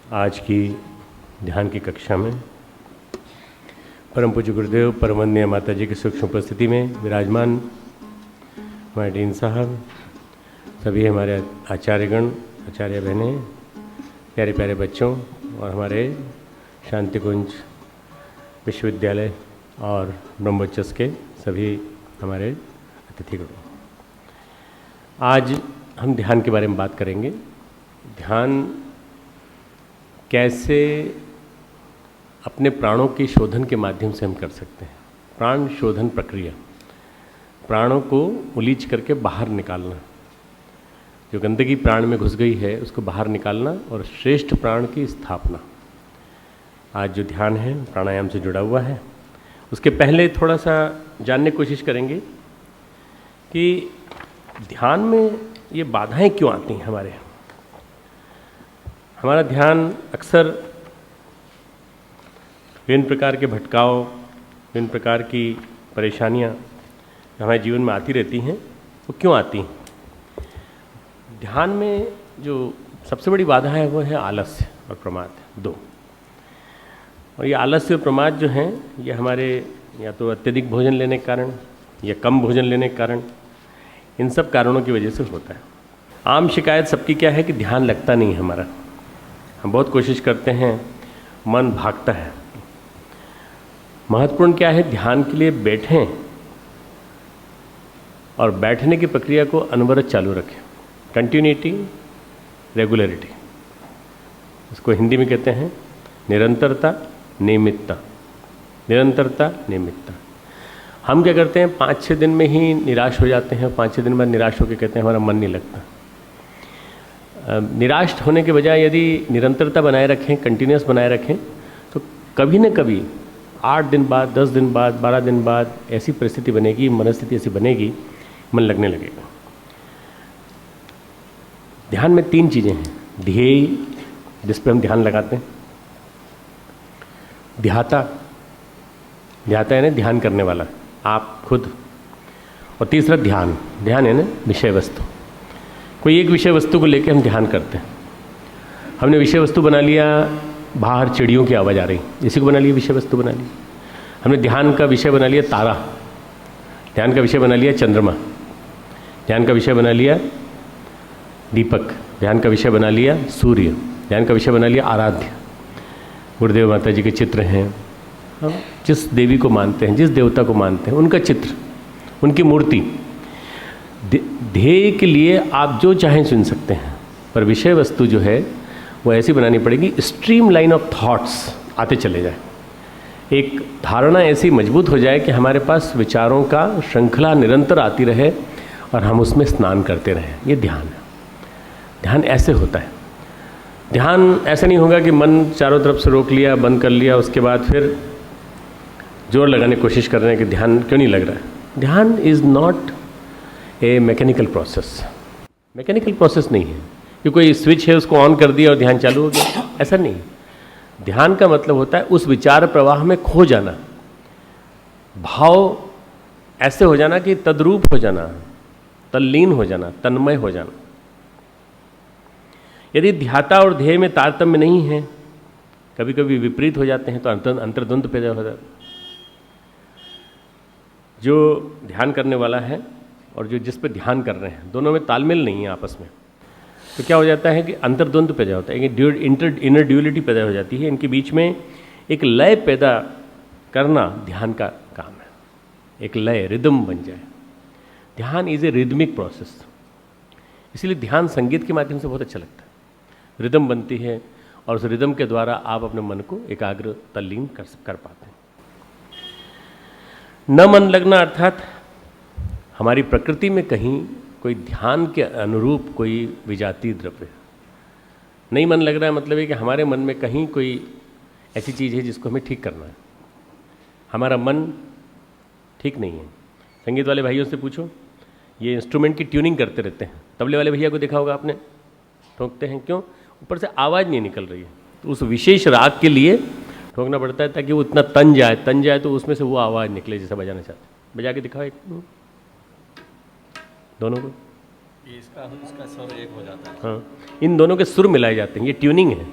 आज की ध्यान की कक्षा में परम पूज्य गुरुदेव परम वंदनीय माता जी की सूक्ष्म उपस्थिति में विराजमान हमारे डीन साहब, सभी हमारे आचार्यगण, आचार्य बहनें, प्यारे प्यारे बच्चों और हमारे शांति कुंज विश्वविद्यालय और ब्रह्मोच्चस के सभी हमारे अतिथिगण, आज हम ध्यान के बारे में बात करेंगे। ध्यान कैसे अपने प्राणों के शोधन के माध्यम से हम कर सकते हैं। प्राण शोधन प्रक्रिया, प्राणों को उलीच करके बाहर निकालना, जो गंदगी प्राण में घुस गई है उसको बाहर निकालना और श्रेष्ठ प्राण की स्थापना। आज जो ध्यान है प्राणायाम से जुड़ा हुआ है। उसके पहले थोड़ा सा जानने की कोशिश करेंगे कि ध्यान में ये बाधाएं क्यों आती हैं। हमारा ध्यान अक्सर विभिन्न प्रकार के भटकाव, विभिन्न प्रकार की परेशानियां हमारे जीवन में आती रहती हैं। वो क्यों आती हैं? ध्यान में जो सबसे बड़ी बाधा है वो है आलस्य और प्रमाद, दो। और ये आलस्य और प्रमाद जो हैं ये हमारे या तो अत्यधिक भोजन लेने के कारण या कम भोजन लेने के कारण, इन सब कारणों की वजह से होता है। आम शिकायत सबकी क्या है कि ध्यान लगता नहीं है हमारा। हम बहुत कोशिश करते हैं, मन भागता है। महत्वपूर्ण क्या है, ध्यान के लिए बैठें और बैठने की प्रक्रिया को अनवरत चालू रखें। कंटिन्यूटी, रेगुलरिटी, इसको हिंदी में कहते हैं निरंतरता, नियमितता। निरंतरता, नियमितता। हम क्या करते हैं, 5-6 दिन में ही निराश हो जाते हैं। 5-6 दिन बाद निराश होकर कहते हैं हमारा मन नहीं लगता। निराश होने के बजाय यदि निरंतरता बनाए रखें, कंटिन्यूस बनाए रखें, तो कभी न कभी 8 दिन बाद, 10 दिन बाद, 12 दिन बाद ऐसी परिस्थिति बनेगी, मनस्थिति ऐसी बनेगी, मन लगने लगेगा। ध्यान में 3 चीज़ें हैं। ध्येय, जिस पर हम ध्यान लगाते हैं। ध्याता, ध्याता है ना ध्यान करने वाला, आप खुद। और तीसरा ध्यान, ध्यान है ना विषय वस्तु। कोई एक विषय वस्तु को लेकर हम ध्यान करते हैं। हमने विषय वस्तु बना लिया, बाहर चिड़ियों की आवाज़ आ रही, इसी को बना लिया विषय वस्तु बना ली। हमने ध्यान का विषय बना लिया तारा, ध्यान का विषय बना लिया चंद्रमा, ध्यान का विषय बना लिया दीपक, ध्यान का विषय बना लिया सूर्य, ध्यान का विषय बना लिया आराध्य। गुरुदेव माता जी के चित्र हैं। हम जिस देवी को मानते हैं, जिस देवता को मानते हैं, उनका चित्र, उनकी मूर्ति। ध्येय के लिए आप जो चाहें चुन सकते हैं, पर विषय वस्तु जो है वो ऐसी बनानी पड़ेगी, स्ट्रीम लाइन ऑफ थॉट्स आते चले जाए। एक धारणा ऐसी मजबूत हो जाए कि हमारे पास विचारों का श्रृंखला निरंतर आती रहे और हम उसमें स्नान करते रहें। ये ध्यान है। ध्यान ऐसे होता है। ध्यान ऐसा नहीं होगा कि मन चारों तरफ से रोक लिया, बंद कर लिया, उसके बाद फिर जोर लगाने की कोशिश कर रहे हैं कि ध्यान क्यों नहीं लग रहा है। ध्यान is not a mechanical process. Mechanical process नहीं है कि कोई स्विच है उसको ऑन कर दिया और ध्यान चालू हो गया, ऐसा नहीं। ध्यान का मतलब होता है उस विचार प्रवाह में खो जाना, भाव ऐसे हो जाना कि तद्रूप हो जाना, तल्लीन हो जाना, तन्मय हो जाना। यदि ध्याता और ध्येय में तारतम्य नहीं है, कभी कभी विपरीत हो जाते हैं, तो अंतर्द्वंद पैदा हो जाता है। जो ध्यान करने वाला है और जो जिस पर ध्यान कर रहे हैं, दोनों में तालमेल नहीं है आपस में, तो क्या हो जाता है कि अंतर्द्वंद पैदा होता है, इनर ड्यूअलिटी पैदा हो जाती है। इनके बीच में एक लय पैदा करना ध्यान का काम है। एक लय, रिदम बन जाए। ध्यान इज़ ए रिदमिक प्रोसेस। इसलिए ध्यान संगीत के माध्यम से बहुत अच्छा लगता है। रिदम बनती है और उस रिदम के द्वारा आप अपने मन को एकाग्र, तल्लीन कर पाते हैं। न मन लगना अर्थात हमारी प्रकृति में कहीं कोई ध्यान के अनुरूप कोई विजातीय द्रव्य नहीं मन लग रहा है। मतलब है कि हमारे मन में कहीं कोई ऐसी चीज़ है जिसको हमें ठीक करना है। हमारा मन ठीक नहीं है। संगीत वाले भाइयों से पूछो, ये इंस्ट्रूमेंट की ट्यूनिंग करते रहते हैं। तबले वाले भैया को देखा होगा आपने, ठोकते हैं, क्यों? ऊपर से आवाज़ नहीं निकल रही है, तो उस विशेष राग के लिए ठोकना पड़ता है ताकि वो इतना तन जाए तो उसमें से वो आवाज़ निकले जैसा बजाना चाहते हैं। बजा के दिखाओ एक, दोनों को। इसका स्वर एक हो जाता है। हाँ, इन दोनों के सुर मिलाए जाते हैं, ये ट्यूनिंग है।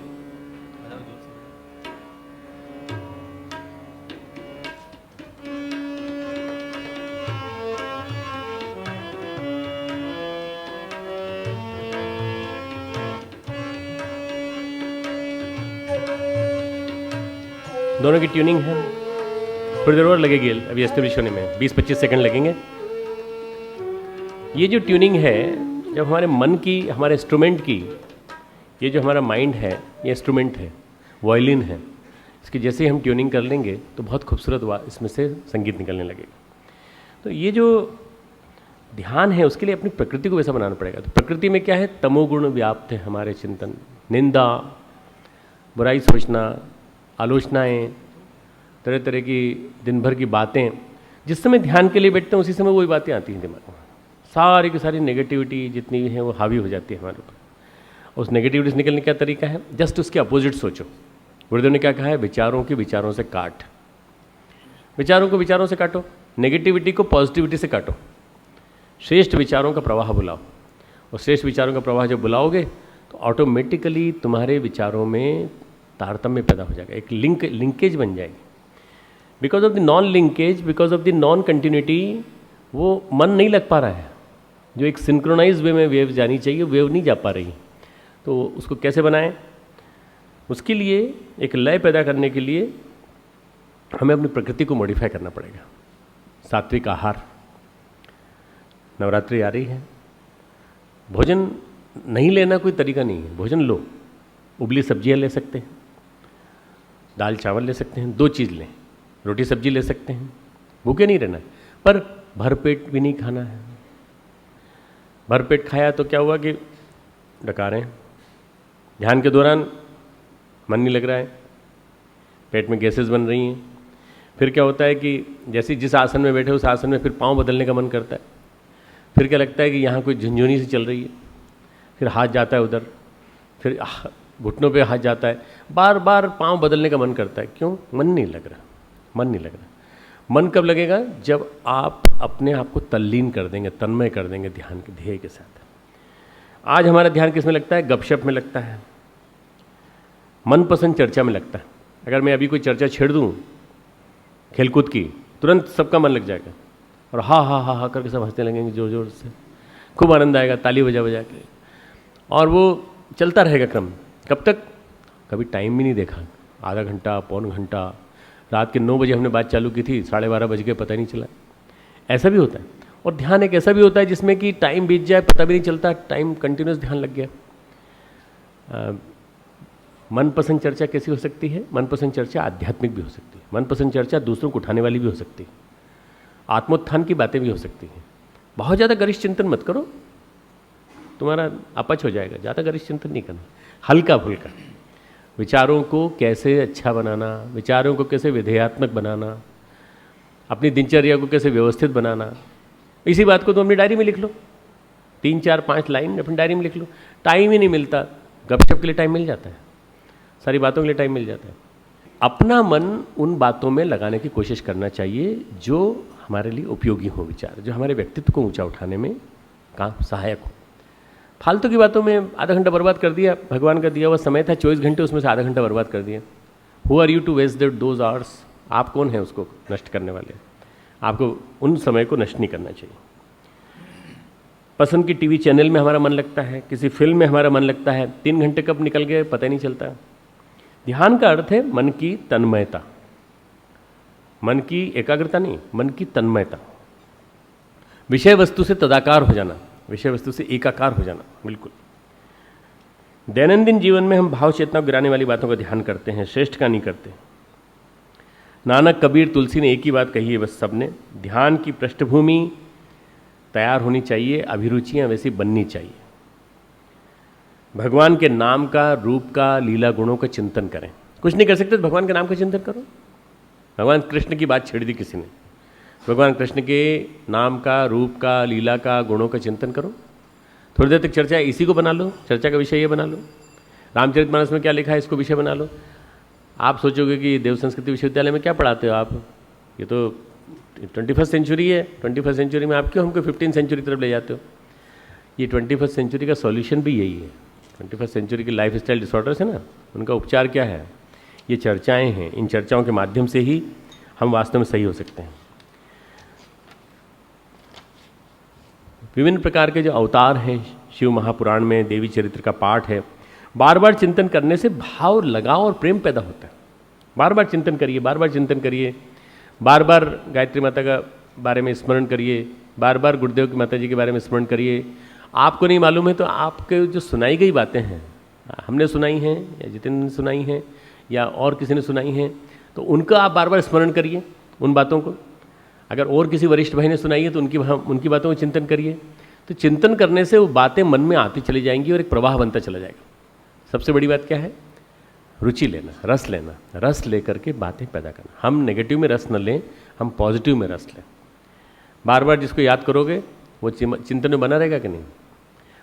दोनों की ट्यूनिंग है, थोड़ी देर और लगेगी अभी एस्टेब्लिश होने में, 20-25 सेकंड लगेंगे। ये जो ट्यूनिंग है, जब हमारे मन की, हमारे इंस्ट्रूमेंट की, ये जो हमारा माइंड है, ये इंस्ट्रूमेंट है, वायलिन है, इसकी जैसे ही हम ट्यूनिंग कर लेंगे तो बहुत खूबसूरत इसमें से संगीत निकलने लगेगा। तो ये जो ध्यान है, उसके लिए अपनी प्रकृति को वैसा बनाना पड़ेगा। तो प्रकृति में क्या है, तमोगुण व्याप्त है हमारे चिंतन, निंदा, बुराई सोचना, आलोचनाएं, तरह तरह की दिन भर की बातें। जिस समय ध्यान के लिए बैठते हैं उसी समय वही बातें आती हैं दिमाग में, सारी की सारी नेगेटिविटी जितनी भी है वो हावी हो जाती है हमारे ऊपर। उस नेगेटिविटी से निकलने का तरीका है, जस्ट उसके अपोजिट सोचो। गुरुदेव ने क्या कहा है, विचारों के विचारों से काट, विचारों को विचारों से काटो, नेगेटिविटी को पॉजिटिविटी से काटो, श्रेष्ठ विचारों का प्रवाह बुलाओ। और श्रेष्ठ विचारों का प्रवाह जब बुलाओगे तो ऑटोमेटिकली तुम्हारे विचारों में तारतम्य पैदा हो जाएगा, एक लिंकेज बन जाएगी। Because of the non linkage, because of the non continuity, वो मन नहीं लग पा रहा है। जो एक सिंक्रोनाइज वे में वेव जानी चाहिए, वेव नहीं जा पा रही। तो उसको कैसे बनाएं? उसके लिए एक लय पैदा करने के लिए हमें अपनी प्रकृति को मॉडिफाई करना पड़ेगा। सात्विक आहार, नवरात्रि आ रही है, भोजन नहीं लेना कोई तरीका नहीं है, भोजन लो। उबली सब्जियां ले सकते हैं, दाल चावल ले सकते हैं, 2 चीज़ लें, रोटी सब्जी ले सकते हैं, भूखे नहीं रहना है, पर भरपेट भी नहीं खाना है। भरपेट खाया तो क्या हुआ कि डकारें, ध्यान के दौरान मन नहीं लग रहा है, पेट में गैसेस बन रही हैं। फिर क्या होता है कि जैसे जिस आसन में बैठे उस आसन में फिर पाँव बदलने का मन करता है। फिर क्या लगता है कि यहाँ कोई झुंझुनी सी चल रही है, फिर हाथ जाता है उधर, फिर घुटनों पे हाथ जाता है, बार बार पाँव बदलने का मन करता है। क्यों? मन नहीं लग रहा, मन नहीं लग रहा। मन कब लगेगा? जब आप अपने आप को तल्लीन कर देंगे, तन्मय कर देंगे ध्यान के ध्येय के साथ। आज हमारा ध्यान किस में लगता है? गपशप में लगता है, मनपसंद चर्चा में लगता है। अगर मैं अभी कोई चर्चा छेड़ दूँ खेलकूद की, तुरंत सबका मन लग जाएगा और हा हा हा हा करके सब हंसने लगेंगे जोर जोर से, खूब आनंद आएगा, ताली बजा बजा के, और वो चलता रहेगा क्रम। कब तक? कभी टाइम भी नहीं देखा, आधा घंटा, पौन घंटा, रात के 9 बजे हमने बात चालू की थी, 12:30 बज गए, पता ही नहीं चला। ऐसा भी होता है। और ध्यान एक ऐसा भी होता है जिसमें कि टाइम बीत जाए पता भी नहीं चलता, टाइम कंटिन्यूस ध्यान लग गया। मनपसंद चर्चा कैसी हो सकती है? मनपसंद चर्चा आध्यात्मिक भी हो सकती है, मनपसंद चर्चा दूसरों को उठाने वाली भी हो सकती है, आत्मोत्थान की बातें भी हो सकती हैं। बहुत ज़्यादा गरिष्ठ चिंतन मत करो, तुम्हारा अपच हो जाएगा। ज़्यादा गरिष्ठ चिंतन नहीं करना, हल्का फुल्का। विचारों को कैसे अच्छा बनाना, विचारों को कैसे विधेयात्मक बनाना, अपनी दिनचर्या को कैसे व्यवस्थित बनाना, इसी बात को तुम अपनी डायरी में लिख लो। 3, 4, 5 लाइन अपनी डायरी में लिख लो। टाइम ही नहीं मिलता, गपशप के लिए टाइम मिल जाता है, सारी बातों के लिए टाइम मिल जाता है। अपना मन उन बातों में लगाने की कोशिश करना चाहिए जो हमारे लिए उपयोगी हो, विचार जो हमारे व्यक्तित्व को ऊंचा उठाने में काम सहायक हो। फालतू की बातों में आधा घंटा बर्बाद कर दिया, भगवान का दिया हुआ समय था 24 घंटे, उसमें से आधा घंटा बर्बाद कर दिया। Who are you to waste those hours? आप कौन हैं उसको नष्ट करने वाले? आपको उन समय को नष्ट नहीं करना चाहिए। पसंद की टीवी चैनल में हमारा मन लगता है, किसी फिल्म में हमारा मन लगता है, 3 घंटे कब निकल गए पता ही नहीं चलता। ध्यान का अर्थ है मन की तन्मयता, मन की एकाग्रता नहीं, मन की तन्मयता, विषय वस्तु से तदाकार हो जाना, विषय वस्तु से एकाकार हो जाना। बिल्कुल दैनंदिन जीवन में हम भाव चेतना को गिराने वाली बातों का ध्यान करते हैं, श्रेष्ठ का नहीं करते। नानक, कबीर, तुलसी ने एक ही बात कही है बस सबने, ध्यान की पृष्ठभूमि तैयार होनी चाहिए, अभिरुचियां वैसी बननी चाहिए। भगवान के नाम का, रूप का, लीला गुणों का चिंतन करें। कुछ नहीं कर सकते तो भगवान के नाम का चिंतन करो। भगवान कृष्ण की बात छेड़ दी किसी ने, भगवान कृष्ण के नाम का, रूप का, लीला का, गुणों का चिंतन करो। थोड़ी देर तक चर्चा इसी को बना लो, चर्चा का विषय ये बना लो। रामचरितमानस में क्या लिखा है इसको विषय बना लो। आप सोचोगे कि देव संस्कृति विश्वविद्यालय में क्या पढ़ाते हो आप, ये तो 21st सेंचुरी है, 21st सेंचुरी में आप क्यों हमको 15th सेंचुरी की तरफ ले जाते हो। ये 21st सेंचुरी का सॉल्यूशन भी यही है। 21st सेंचुरी की लाइफ स्टाइल डिसऑर्डर्स है ना, उनका उपचार क्या है? ये चर्चाएं हैं। इन चर्चाओं के माध्यम से ही हम वास्तव में सही हो सकते हैं। विभिन्न प्रकार के जो अवतार हैं शिव महापुराण में, देवी चरित्र का पाठ है, बार बार चिंतन करने से भाव, लगाव और प्रेम पैदा होता है। बार बार चिंतन करिए, बार बार चिंतन करिए, बार बार गायत्री माता का बारे में स्मरण करिए, बार बार गुरुदेव की माता जी के बारे में स्मरण करिए। आपको नहीं मालूम है तो आपके जो सुनाई गई बातें हैं, हमने सुनाई हैं या जितेंद्र ने सुनाई हैं या और किसी ने सुनाई हैं, तो उनका आप बार बार स्मरण करिए उन बातों को। अगर और किसी वरिष्ठ भाई ने सुनाई है तो उनकी बातों को चिंतन करिए। तो चिंतन करने से वो बातें मन में आती चली जाएंगी और एक प्रवाह बनता चला जाएगा। सबसे बड़ी बात क्या है? रुचि लेना, रस लेना, रस लेकर के बातें पैदा करना। हम नेगेटिव में रस न लें, हम पॉजिटिव में रस लें। बार बार जिसको याद करोगे वो चिंतन में बना रहेगा कि नहीं?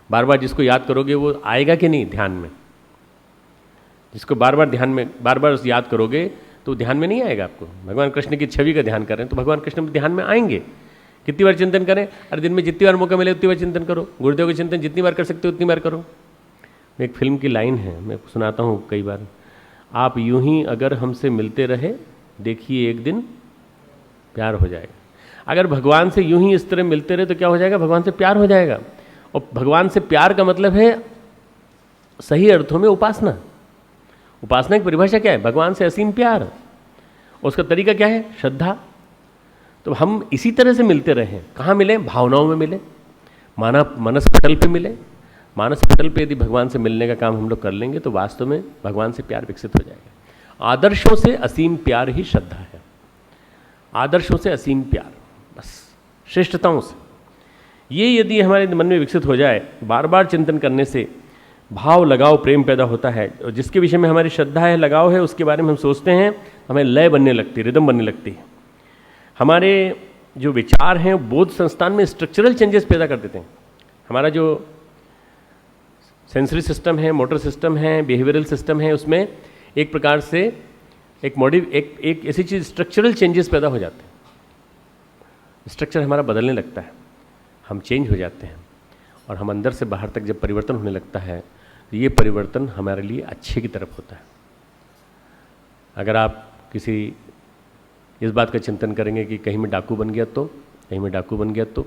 बार बार जिसको याद करोगे वो आएगा कि नहीं ध्यान में? जिसको बार बार ध्यान में बार बार याद करोगे तो ध्यान में नहीं आएगा आपको। भगवान कृष्ण की छवि का ध्यान कर रहे हैं तो भगवान कृष्ण ध्यान में आएंगे। कितनी बार चिंतन करें? अरे दिन में जितनी बार मौका मिले उतनी बार चिंतन करो। गुरुदेव का चिंतन जितनी बार कर सकते हो उतनी बार करो। एक फिल्म की लाइन है, मैं सुनाता हूँ कई बार। आप यूं ही अगर हमसे मिलते रहे, देखिए एक दिन प्यार हो जाएगा। अगर भगवान से यूं ही इस तरह मिलते रहे तो क्या हो जाएगा? भगवान से प्यार हो जाएगा। और भगवान से प्यार का मतलब है सही अर्थों में उपासना। उपासना की परिभाषा क्या है? भगवान से असीम प्यार। उसका तरीका क्या है? श्रद्धा। तो हम इसी तरह से मिलते रहे। कहाँ मिले? भावनाओं में मिले, मानस पटल पे मिले। मानस पटल पे यदि भगवान से मिलने का काम हम लोग कर लेंगे तो वास्तव में भगवान से प्यार विकसित हो जाएगा। आदर्शों से असीम प्यार ही श्रद्धा है। आदर्शों से असीम प्यार, बस श्रेष्ठताओं से। ये यदि हमारे मन में विकसित हो जाए, बार बार चिंतन करने से भाव, लगाव, प्रेम पैदा होता है। और जिसके विषय में हमारी श्रद्धा है, लगाव है, उसके बारे में हम सोचते हैं, हमें लय बनने लगती है, रिदम बनने लगती है। हमारे जो विचार हैं बोध संस्थान में स्ट्रक्चरल चेंजेस पैदा कर देते हैं। हमारा जो सेंसरी सिस्टम है, मोटर सिस्टम है, बिहेवियरल सिस्टम है, उसमें एक प्रकार से एक ऐसी चीज़ स्ट्रक्चरल चेंजेस पैदा हो जाते हैं। स्ट्रक्चर हमारा बदलने लगता है, हम चेंज हो जाते हैं और हम अंदर से बाहर तक जब परिवर्तन होने लगता है तो ये परिवर्तन हमारे लिए अच्छे की तरफ होता है। अगर आप किसी इस बात का चिंतन करेंगे कि कहीं मैं डाकू बन गया तो, कहीं मैं डाकू बन गया तो,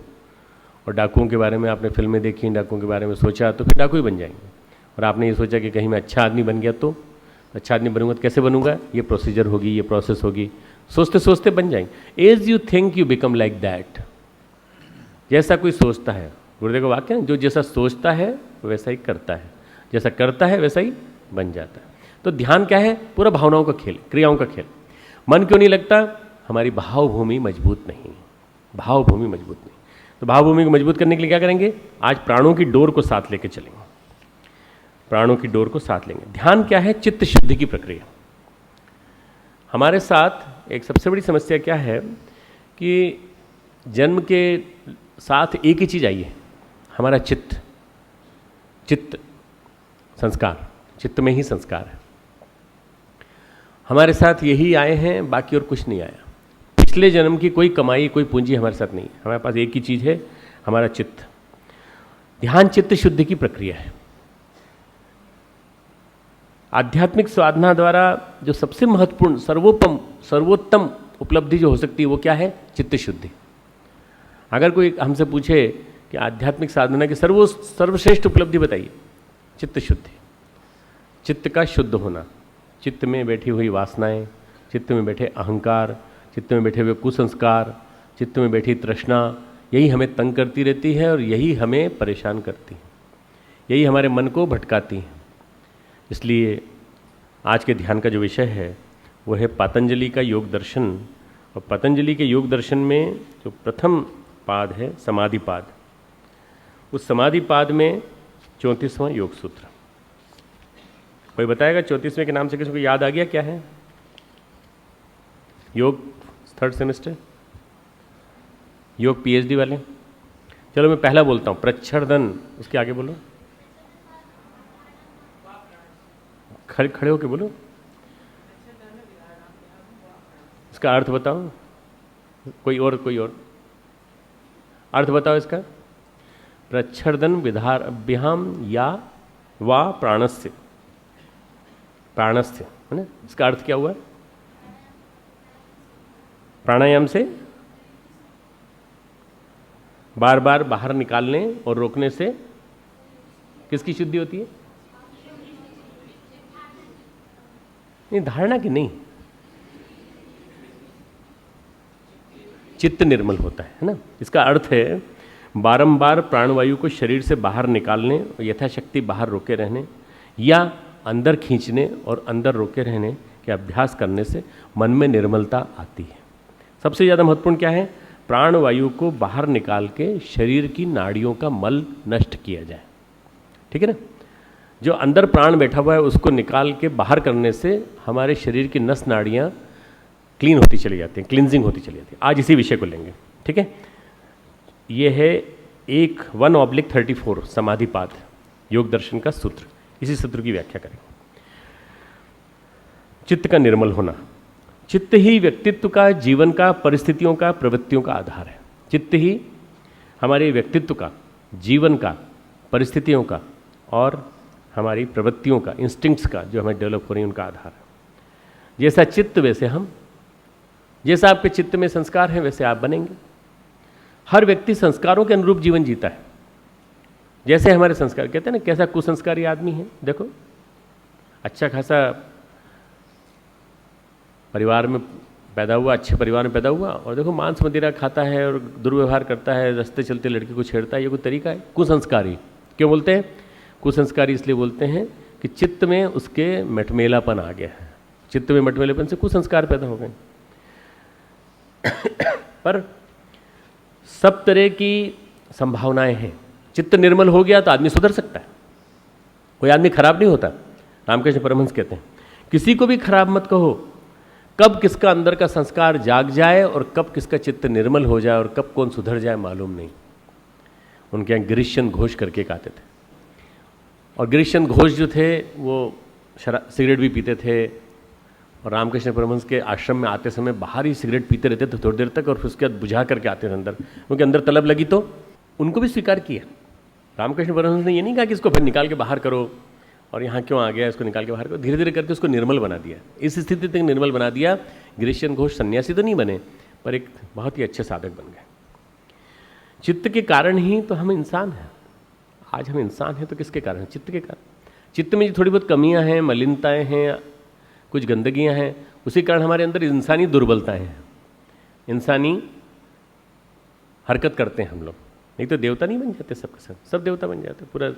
और डाकुओं के बारे में आपने फिल्में देखी, डाकुओं के बारे में सोचा, तो फिर डाकू ही बन जाएंगे। और आपने ये सोचा कि कहीं मैं अच्छा आदमी बन गया तो, अच्छा आदमी बनूंगा तो कैसे बनूंगा? ये प्रोसीजर होगी, ये प्रोसेस होगी, सोचते सोचते बन जाएंगे। As you think you become like that. जैसा कोई सोचता है, गुरुदेव का वाक्य है, जो जैसा सोचता है वैसा ही करता है, जैसा करता है वैसा ही बन जाता है। तो ध्यान क्या है? पूरा भावनाओं का खेल, क्रियाओं का खेल। मन क्यों नहीं लगता? हमारी भावभूमि मजबूत नहीं, भावभूमि मजबूत नहीं। तो भावभूमि को मजबूत करने के लिए क्या करेंगे? आज प्राणों की डोर को साथ लेके चलेंगे, प्राणों की डोर को साथ लेंगे। ध्यान क्या है? चित्त शुद्धि की प्रक्रिया। हमारे साथ एक सबसे बड़ी समस्या क्या है कि जन्म के साथ एक ही चीज़ आई है, हमारा चित्त। चित्त संस्कार, चित्त में ही संस्कार है। हमारे साथ यही आए हैं, बाकी और कुछ नहीं आया। पिछले जन्म की कोई कमाई, कोई पूंजी हमारे साथ नहीं है। हमारे पास एक ही चीज़ है, हमारा चित्त। ध्यान चित्त शुद्धि की प्रक्रिया है। आध्यात्मिक साधना द्वारा जो सबसे महत्वपूर्ण, सर्वोत्तम उपलब्धि जो हो सकती है वो क्या है? चित्त शुद्धि। अगर कोई हमसे पूछे कि आध्यात्मिक साधना की सर्वश्रेष्ठ उपलब्धि बताइए, चित्त शुद्धि। चित्त का शुद्ध होना, चित्त में बैठी हुई वासनाएं, चित्त में बैठे अहंकार, चित्त में बैठे हुए कुसंस्कार, चित्त में बैठी तृष्णा, यही हमें तंग करती रहती है और यही हमें परेशान करती है, यही हमारे मन को भटकाती है। इसलिए आज के ध्यान का जो विषय है वो है पतंजलि का योग दर्शन। और पतंजलि के योग दर्शन में जो प्रथम पाद है समाधि पाद, उस समाधि पाद में 34वां योग सूत्र। कोई बताएगा 34वें के नाम से किसी को याद आ गया क्या है? योग 3rd सेमेस्टर, योग PhD वाले। चलो मैं पहला बोलता हूँ, प्रच्छर्दन। उसके आगे बोलो, खड़े होके बोलो, इसका अर्थ बताओ। कोई और अर्थ बताओ इसका। प्रच्छर्दन विधार अभ्याम या वा प्राणस्य, प्राणस्य है ना। इसका अर्थ क्या हुआ? प्राणायाम से बार बार बाहर निकालने और रोकने से किसकी शुद्धि होती है? नहीं, धारणा की नहीं, चित्त निर्मल होता है ना। इसका अर्थ है बारंबार प्राणवायु को शरीर से बाहर निकालने और यथाशक्ति बाहर रोके रहने या अंदर खींचने और अंदर रोके रहने के अभ्यास करने से मन में निर्मलता आती है। सबसे ज़्यादा महत्वपूर्ण क्या है? प्राणवायु को बाहर निकाल के शरीर की नाड़ियों का मल नष्ट किया जाए, ठीक है ना। जो अंदर प्राण बैठा हुआ है उसको निकाल के बाहर करने से हमारे शरीर की नस नाड़ियाँ क्लीन होती चली जाती हैं, क्लिनजिंग होती चली जाती है। आज इसी विषय को लेंगे, ठीक है। ये है 1/34 समाधिपाद योग दर्शन का सूत्र। इसी सूत्र की व्याख्या करेंगे। चित्त का निर्मल होना। चित्त ही व्यक्तित्व का, जीवन का, परिस्थितियों का, प्रवृत्तियों का आधार है। चित्त ही हमारे व्यक्तित्व का, जीवन का, परिस्थितियों का और हमारी प्रवृत्तियों का, इंस्टिंक्ट्स का, जो हमें डेवलप हो रही है, उनका आधार है। जैसा चित्त वैसे हम, जैसा आपके चित्त में संस्कार है वैसे आप बनेंगे। हर व्यक्ति संस्कारों के अनुरूप जीवन जीता है। जैसे हमारे संस्कार, कहते हैं ना, कैसा कुसंस्कारी आदमी है, देखो अच्छा खासा परिवार में पैदा हुआ, अच्छे परिवार में पैदा हुआ, और देखो मांस मदिरा खाता है और दुर्व्यवहार करता है, रास्ते चलते लड़की को छेड़ता है। ये कोई तरीका है? कुसंस्कारी। क्यों बोलते हैं कुसंस्कारी? इसलिए बोलते हैं कि चित्त में उसके मटमेलापन आ गया है। चित्त में मटमेलेपन से कुसंस्कार पैदा हो गए। पर सब तरह की संभावनाएं हैं। चित्त निर्मल हो गया तो आदमी सुधर सकता है, कोई आदमी खराब नहीं होता। रामकृष्ण परमहंस कहते हैं किसी को भी खराब मत कहो। कब किसका अंदर का संस्कार जाग जाए और कब किसका चित्त निर्मल हो जाए और कब कौन सुधर जाए मालूम नहीं। उनके यहाँ गिरीशन घोष करके एक आते थे, और गिरीशन घोष जो थे वो सिगरेट भी पीते थे, और रामकृष्ण परमहंस के आश्रम में आते समय बाहर ही सिगरेट पीते रहते थे थोड़ी देर तक, और फिर उसके बाद बुझा करके आते थे अंदर, क्योंकि अंदर तलब लगी तो उनको भी स्वीकार किया। रामकृष्ण परमहंस ने ये नहीं कहा कि इसको फिर निकाल के बाहर करो और यहाँ क्यों आ गया, इसको निकाल के बाहर करो। धीरे धीरे करके उसको निर्मल बना दिया, इस स्थिति तक निर्मल बना दिया। गिरीशन घोष सन्यासी तो नहीं बने, पर एक बहुत ही अच्छे साधक बन गए। चित्त के कारण ही तो हम इंसान हैं। आज हम इंसान हैं तो किसके कारण? चित्त के कारण। चित्त में थोड़ी बहुत कमियां हैं, मलिनताएं हैं, कुछ गंदगियां हैं, उसी कारण हमारे अंदर इंसानी दुर्बलताएं हैं, इंसानी हरकत करते हैं हम लोग। नहीं तो देवता नहीं बन जाते सबके सब, सब देवता बन जाते, पूरा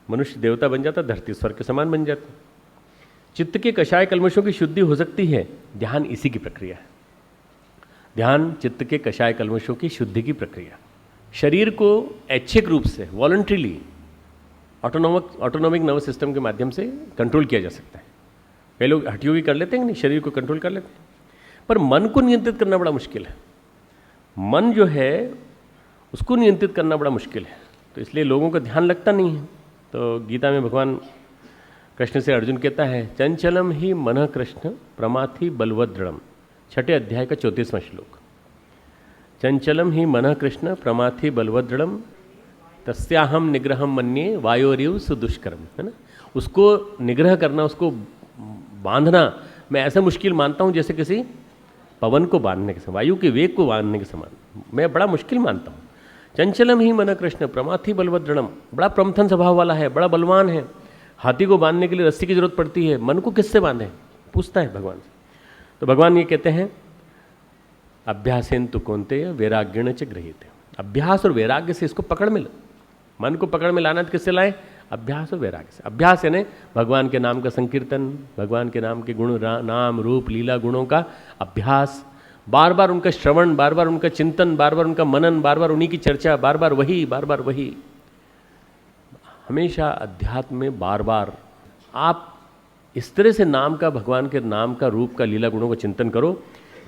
मनुष्य देवता बन जाता, धरती स्वर्ग के समान बन जाती। चित्त के कषाय कल्मशों की शुद्धि हो सकती है, ध्यान इसी की प्रक्रिया है। ध्यान चित्त के कषाय कल्मशों की शुद्धि की प्रक्रिया। शरीर को ऐच्छिक रूप से, वॉलंटरीली, ऑटोनॉमिक नर्वस सिस्टम के माध्यम से कंट्रोल किया जा सकता है। कई लोग हठयोगी कर लेते हैं, नहीं, शरीर को कंट्रोल कर लेते हैं, पर मन को नियंत्रित करना बड़ा मुश्किल है। मन जो है उसको नियंत्रित करना बड़ा मुश्किल है, तो इसलिए लोगों का ध्यान लगता नहीं है। तो गीता में भगवान कृष्ण से अर्जुन कहता है, चंचलम ही मनः कृष्ण प्रमाथि बलवद्दृढ़म। 6 अध्याय का 34वां श्लोक। चंचलम ही मनः कृष्ण प्रमाथि बलवद्दृढ़म तस्याहम निग्रहम मन्ये वायोरिव सुदुष्करम, है ना। उसको निग्रह करना, उसको बांधना मैं ऐसा मुश्किल मानता हूँ जैसे किसी पवन को बांधने के समान, वायु के वेग को बांधने के समान मैं बड़ा मुश्किल मानता हूँ। चंचलम ही मन कृष्ण प्रमाथि बलवद्दृढ़म, बड़ा प्रमथन स्वभाव वाला है, बड़ा बलवान है। हाथी को बांधने के लिए रस्सी की जरूरत पड़ती है, मन को किससे बांधे, पूछता है भगवान से। तो भगवान ये कहते हैं, अभ्यासेन तु कौन्तेय वैराग्येण च गृह्यते। अभ्यास और वैराग्य से इसको पकड़ में लो। मन को पकड़ में लाना तो किससे लाए? अभ्यास और वैराग्य से। अभ्यास यानी भगवान के नाम का संकीर्तन, भगवान के नाम के गुण, नाम रूप लीला गुणों का अभ्यास, बार बार उनका श्रवण, बार बार उनका चिंतन, बार बार उनका मनन, बार बार उन्हीं की चर्चा, बार बार वही। हमेशा अध्यात्म में बार बार आप इस तरह से नाम का, भगवान के नाम का, रूप का, लीला गुणों का चिंतन करो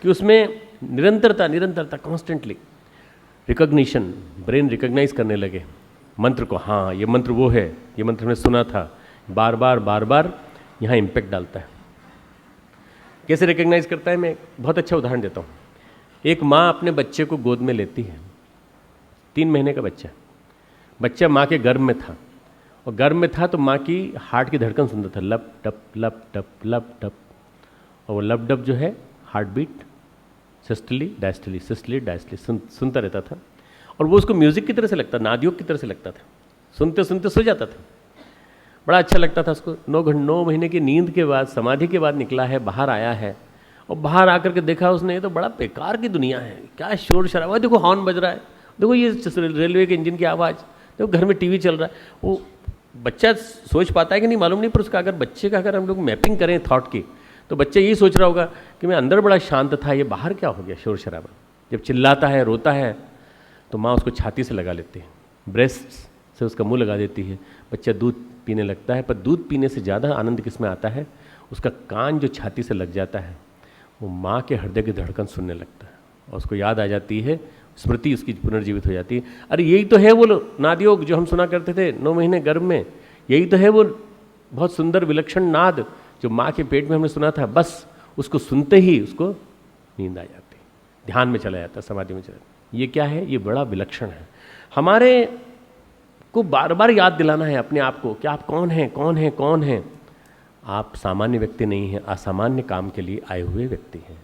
कि उसमें निरंतरता कॉन्स्टेंटली रिकॉग्निशन, ब्रेन रिकॉग्नाइज करने लगे मंत्र को। हाँ, ये मंत्र वो है, ये मंत्र हमने सुना था, बार बार यहाँ इम्पैक्ट डालता है। कैसे रिकॉग्नाइज करता है? मैं बहुत अच्छा उदाहरण देता हूँ। एक माँ अपने बच्चे को गोद में लेती है, 3 महीने का बच्चा माँ के गर्भ में था, और गर्भ में था तो माँ की हार्ट की धड़कन सुनता था, लप टप लप टप लप टप। और वो लप डप जो है हार्ट बीट, सिस्टली डायस्टली सुनता रहता था, और वो उसको म्यूजिक की तरह से लगता, नादयोग की तरह से लगता था। सुनते सुनते सो जाता था, बड़ा अच्छा लगता था उसको। 9 महीने की नींद के बाद, समाधि के बाद निकला है, बाहर आया है, और बाहर आकर के देखा उसने, ये तो बड़ा बेकार की दुनिया है, क्या शोर शराबा, देखो हॉर्न बज रहा है, देखो ये रेलवे के इंजन की आवाज़, देखो घर में टीवी चल रहा है। वो बच्चा सोच पाता है कि नहीं मालूम नहीं, पर उसका अगर बच्चे का अगर हम लोग मैपिंग करें थॉट की, तो बच्चा यही सोच रहा होगा कि मैं अंदर बड़ा शांत था, ये बाहर क्या हो गया शोर शराबा। जब चिल्लाता है, रोता है, तो माँ उसको छाती से लगा लेती है, ब्रेस्ट से उसका मुंह लगा देती है, बच्चा दूध पीने लगता है। पर दूध पीने से ज़्यादा आनंद किस में आता है, उसका कान जो छाती से लग जाता है, वो माँ के हृदय की धड़कन सुनने लगता है, और उसको याद आ जाती है, स्मृति उसकी पुनर्जीवित हो जाती है। अरे यही तो है वो नादयोग जो हम सुना करते थे 9 महीने गर्भ में, यही तो है वो बहुत सुंदर विलक्षण नाद जो माँ के पेट में हमने सुना था। बस उसको सुनते ही उसको नींद आ जाती, ध्यान में चला जाता, समाधि में चला जाता। ये क्या है, ये बड़ा विलक्षण है। हमारे को बार बार याद दिलाना है अपने आप को कि आप कौन हैं, कौन हैं, कौन हैं। आप सामान्य व्यक्ति नहीं हैं, असामान्य काम के लिए आए हुए व्यक्ति हैं।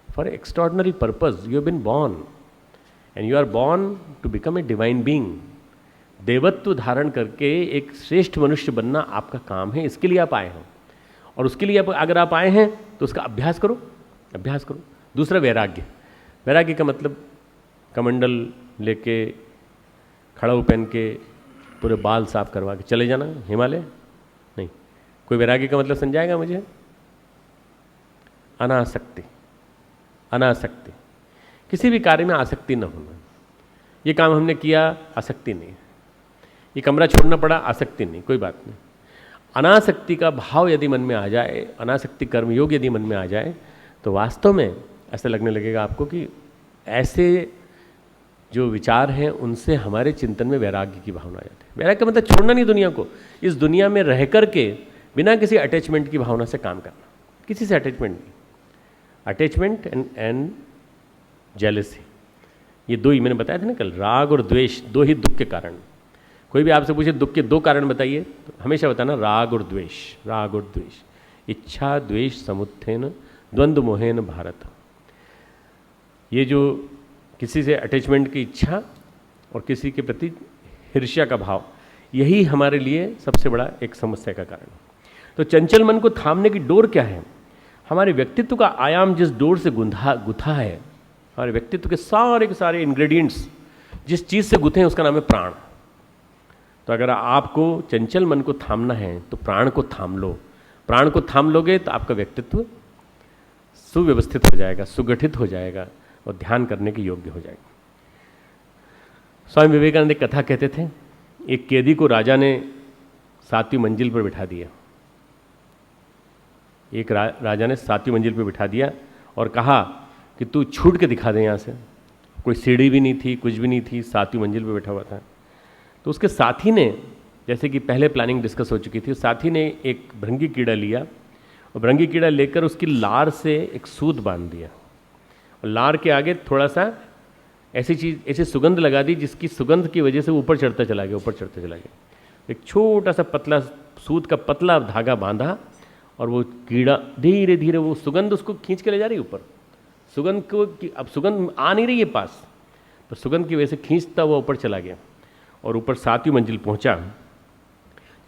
For extraordinary purpose you have been born, and you are born to become a divine being. देवत्व धारण करके एक श्रेष्ठ मनुष्य बनना आपका काम है, इसके लिए आप आए हैं। और उसके लिए अगर आप आए हैं तो उसका अभ्यास करो, अभ्यास करो। दूसरा वैराग्य। वैराग्य का मतलब कमंडल लेके, खड़ा पहन के, पूरे बाल साफ करवा के चले जाना हिमालय नहीं। कोई वैराग्य का मतलब समझाएगा मुझे? अनासक्ति, अनासक्ति, किसी भी कार्य में आसक्ति न होना। ये काम हमने किया, आसक्ति नहीं। ये कमरा छोड़ना पड़ा, आसक्ति नहीं, कोई बात नहीं। अनासक्ति का भाव यदि मन में आ जाए, अनासक्ति कर्मयोग यदि मन में आ जाए, तो वास्तव में ऐसा लगने लगेगा आपको कि ऐसे जो विचार हैं उनसे हमारे चिंतन में वैराग्य की भावना आ जाती है। वैराग्य का मतलब छोड़ना नहीं दुनिया को, इस दुनिया में रह करके बिना किसी अटैचमेंट की भावना से काम करना, किसी से अटैचमेंट नहीं। अटैचमेंट एंड जेलसी, ये दो ही मैंने बताया था ना कल, राग और द्वेष, दो ही दुख के कारण। कोई भी आपसे पूछे दुख के 2 कारण बताइए, तो हमेशा बताना राग और द्वेष, राग और द्वेष। इच्छा द्वेष समुत्थेन द्वंद्व मोहेन भारत। ये जो किसी से अटैचमेंट की इच्छा और किसी के प्रति ईर्ष्या का भाव, यही हमारे लिए सबसे बड़ा एक समस्या का कारण। तो चंचल मन को थामने की डोर क्या है? हमारे व्यक्तित्व का आयाम जिस डोर से गुथा है, हमारे व्यक्तित्व के सारे इंग्रेडिएंट्स जिस चीज़ से गुथे हैं उसका नाम है प्राण। तो अगर आपको चंचल मन को थामना है तो प्राण को थाम लो। प्राण को थाम लोगे तो आपका व्यक्तित्व सुव्यवस्थित हो जाएगा, सुगठित हो जाएगा और ध्यान करने के योग्य हो जाएगा। स्वामी विवेकानंद एक कथा कहते थे, एक कैदी को राजा ने 7वीं मंजिल पर बिठा दिया। एक राजा ने 7वीं मंजिल पर बिठा दिया और कहा कि तू छूट के दिखा दे यहाँ से। कोई सीढ़ी भी नहीं थी, कुछ भी नहीं थी, 7वीं मंजिल पर बैठा हुआ था। तो उसके साथी ने, जैसे कि पहले प्लानिंग डिस्कस हो चुकी थी, साथी ने एक भृंगी कीड़ा लिया और भृंगी कीड़ा लेकर उसकी लार से एक सूत बांध दिया और लार के आगे थोड़ा सा ऐसी चीज़, ऐसी सुगंध लगा दी जिसकी सुगंध की वजह से ऊपर चढ़ता चला गया, ऊपर चढ़ता चला गया। एक छोटा सा पतला सूत का पतला धागा बांधा और वो कीड़ा धीरे धीरे वो सुगंध उसको खींच के ले जा रही ऊपर। सुगंध को, अब सुगंध आ नहीं रही है पास, तो सुगंध की वजह से खींचता हुआ ऊपर चला गया और ऊपर 7वीं मंजिल पहुंचा।